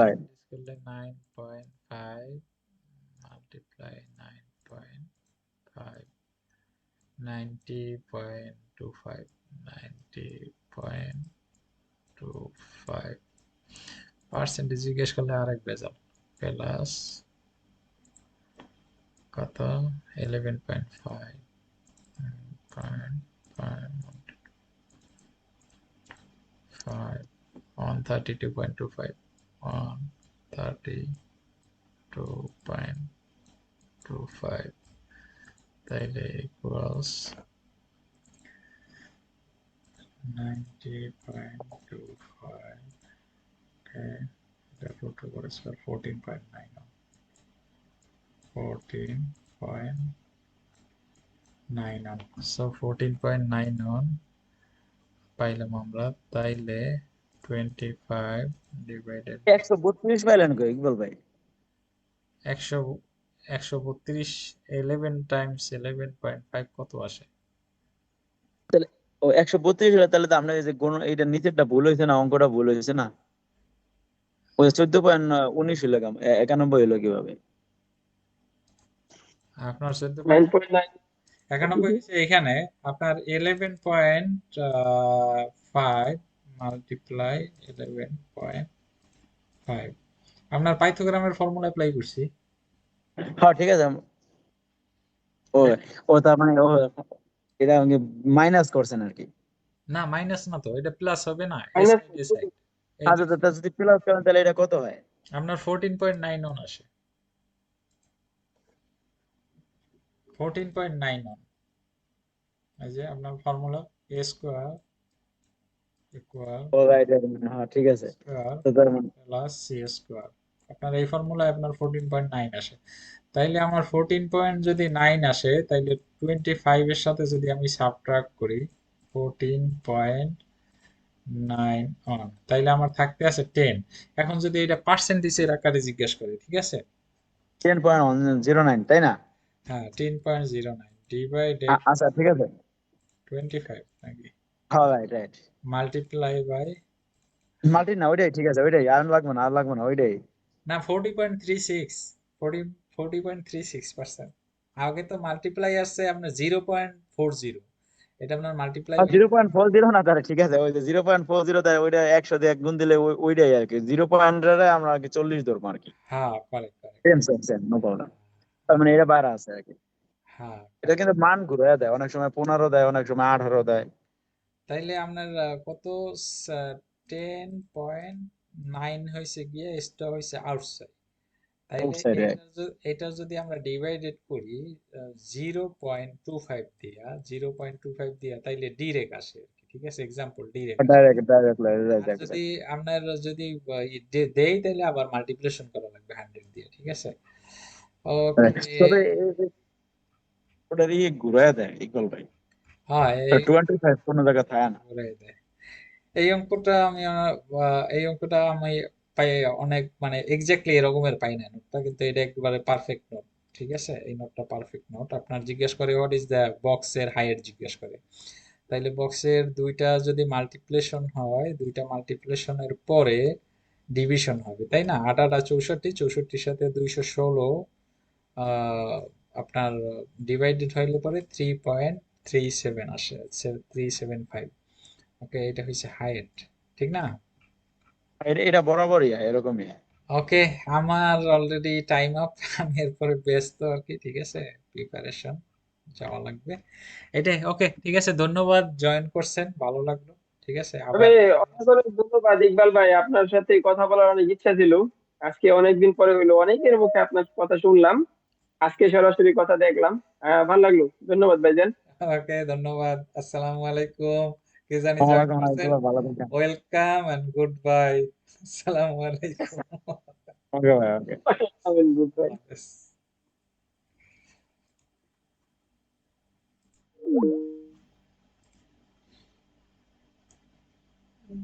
Speaker 3: রাইট।
Speaker 1: পার্সেন্টেজ করলে 9.5 মাল্টিপ্লাই 9.5 90.25 90.25 পার্সেন্টেজ জিজ্ঞেস করলে আরেক বেজাল প্লাস কত 11.5 5 132.25 132.25 তাইলে ইকুয়ালস 90.25 ওকে, এটা রুট ওভার স্কয়ার 14.9 14.9 সো 14.9 পাইলাম আমরা, তাইলে 25 ডিভাইডেড
Speaker 3: 132 পাইলেন কই ইকবাল ভাই?
Speaker 1: 100 132 11 টাইমস 11.5 কত আসে?
Speaker 3: তাহলে ও 132 হলে তাহলে তো আপনার এই যে এইটা নিচেরটা ভুল হয়েছে না, অঙ্কটা ভুল হয়েছে না? ওই 14.19 হলো 91 হলো কিভাবে?
Speaker 1: আপনার
Speaker 2: 9.9
Speaker 1: 14.91 হচ্ছে এখানে আপনার 11.5 মাল্টিপ্লাই 11.5 আপনার পাইথাগোরাসের ফর্মুলা অ্যাপ্লাই করছি।
Speaker 3: হ্যাঁ, ঠিক আছে। ও ও তার মানে এটা মাইনাস করছেন আর কি।
Speaker 1: না মাইনাস না তো, এটা প্লাস হবে না, এ
Speaker 2: মাইনাস।
Speaker 1: সাইড এ সাইড এই
Speaker 3: আচ্ছা,
Speaker 1: দুই
Speaker 3: তা
Speaker 1: সাইড
Speaker 3: যদি প্লাস করেন তাহলে এটা কত হয়?
Speaker 1: আপনার 14.91 আসে। 14.91 এই যে আপনার ফর্মুলা এ স্কোয়ার ইকুয়াল
Speaker 3: ও রাইট, হ্যাঁ ঠিক আছে।
Speaker 1: স্কোয়ার
Speaker 3: তো তার মানে
Speaker 1: প্লাস সি স্কোয়ার। আপনার এই ফর্মুলায় আপনার 14.9 আসে। তাইলে আমার 14.9 আসে, তাইলে 25 এর সাথে যদি আমি সাবট্রাক্ট করি 14.9 তাইলে আমার থাকতে আছে 10। এখন যদি এটা পার্সেন্টেজের আকারে জিজ্ঞেস করে, ঠিক আছে?
Speaker 3: 10.09, তাই না?
Speaker 1: হ্যাঁ 10.09 ডিভাইডেড
Speaker 3: আচ্ছা, ঠিক আছে।
Speaker 1: 25 নাকি
Speaker 3: হ্যাঁ, right right.
Speaker 1: Multiply by
Speaker 3: multi না, ওইটাই ঠিক আছে, ওইটাই আর লাগবে না, আর লাগবে না, ওইটাই।
Speaker 1: না 40.36 40.36%। আগে তো মাল্টিপ্লাই আসছে আপনার 0.40, এটা আপনার মাল্টিপ্লাই বাই
Speaker 3: 0.40 না, তাহলে ঠিক আছে, ওই যে 0.40 দেয় ওইটা 100 দিয়ে গুণ দিলে ওইটাই আর কি। 0. আমরা আর কি 40 ধরবো আর কি।
Speaker 1: হ্যাঁ correct correct
Speaker 3: same same same, no problem. তার মানে এটা বাইরে আছে আর কি।
Speaker 1: হ্যাঁ
Speaker 3: এটা
Speaker 1: correct।
Speaker 3: কিন্তু মান ঘুরে দেয়, অনেক সময় 15 দেয়, অনেক সময় 18 দেয়।
Speaker 1: তাইলে আপনার কত 10.9 হয়েছে গিয়ে এক্সট্রা হয়েছে আউটসাইড। তাইলে
Speaker 3: আউটসাইড, রাইট।
Speaker 1: এটা যদি আমরা ডিভাইডেড করি 0.25 দিয়া 0.25 দিয়া তাইলে ডিরেক্ট আসে আর কি, ঠিক আছে? এক্সাম্পল ডিরেক্ট আসে।
Speaker 3: ডাইরেক্ট ডাইরেক্ট
Speaker 1: আর যদি আপনার যদি দেই তাহলে আবার মাল্টিপ্লিকেশন করা লাগবে 100 দিয়ে, ঠিক আছে? ওকে।
Speaker 3: তবে ওটা দিয়ে ঘুরে দেয় ইকুয়াল ভাই।
Speaker 1: হ্যাঁ এই
Speaker 3: 25 কোনো জায়গায় থাকে না।
Speaker 1: ঘুরাই দেয়। এই অঙ্কটা আমি এই অঙ্কটা আমি পাই অনেক মানে এক্স্যাক্টলি এরকমের পাই না নোটটা, কিন্তু এটা একেবারে পারফেক্ট নোট। ঠিক আছে, এই নোটটা পারফেক্ট নোট। আপনার জিজ্ঞেস করে হোয়াট ইজ দ্য বক্সের হাইট জিজ্ঞেস করে, তাইলে বক্সের দুইটা যদি মাল্টিপ্লিকেশন হয়, দুইটা মাল্টিপ্লিকেশনের পরে ডিভিশন হবে, তাই না? 8 8 64, 64-র সাথে 216 আপনার ডিভাইডেড হইলে পরে 3.37 আসে, 375। ওকে, এটা হচ্ছে হাইট, ঠিক না?
Speaker 3: এটা বরাবরই হয়, এরকমই হয়।
Speaker 1: ওকে, আমার অলরেডি টাইম আপ। আমি এরপরে ব্যস্ত আর কি, ঠিক আছে, প্রিপারেশন যাওয়া লাগবে এটাই। ওকে, ঠিক আছে, ধন্যবাদ, জয়েন করছেন, ভালো লাগলো। ঠিক আছে,
Speaker 2: তবে
Speaker 1: আবার দেখা হবে।
Speaker 2: অনেক অনেক ধন্যবাদ ইকবাল ভাই, আপনার সাথে কথা বলার অনেক ইচ্ছা ছিল। আজকে অনেকদিন পরে হইলো, অনেকের মুখে আপনার কথা শুনলাম, আজকে সরাসরি কথা দেখলাম। ভালো লাগলো, ধন্যবাদ ভাইজান।
Speaker 1: ওকে, ধন্যবাদ, আসসালামু আলাইকুম। কে জানি জয়েন
Speaker 3: ওয়ালাইকুম
Speaker 1: করছেন,
Speaker 3: আসসালাম, ভালো থাকেন।
Speaker 1: Welcome and goodbye. আসসালামু আলাইকুম।
Speaker 3: ওকে ভাই, ওকে।
Speaker 2: আমিন, গুড বাই।
Speaker 1: হাফেজ।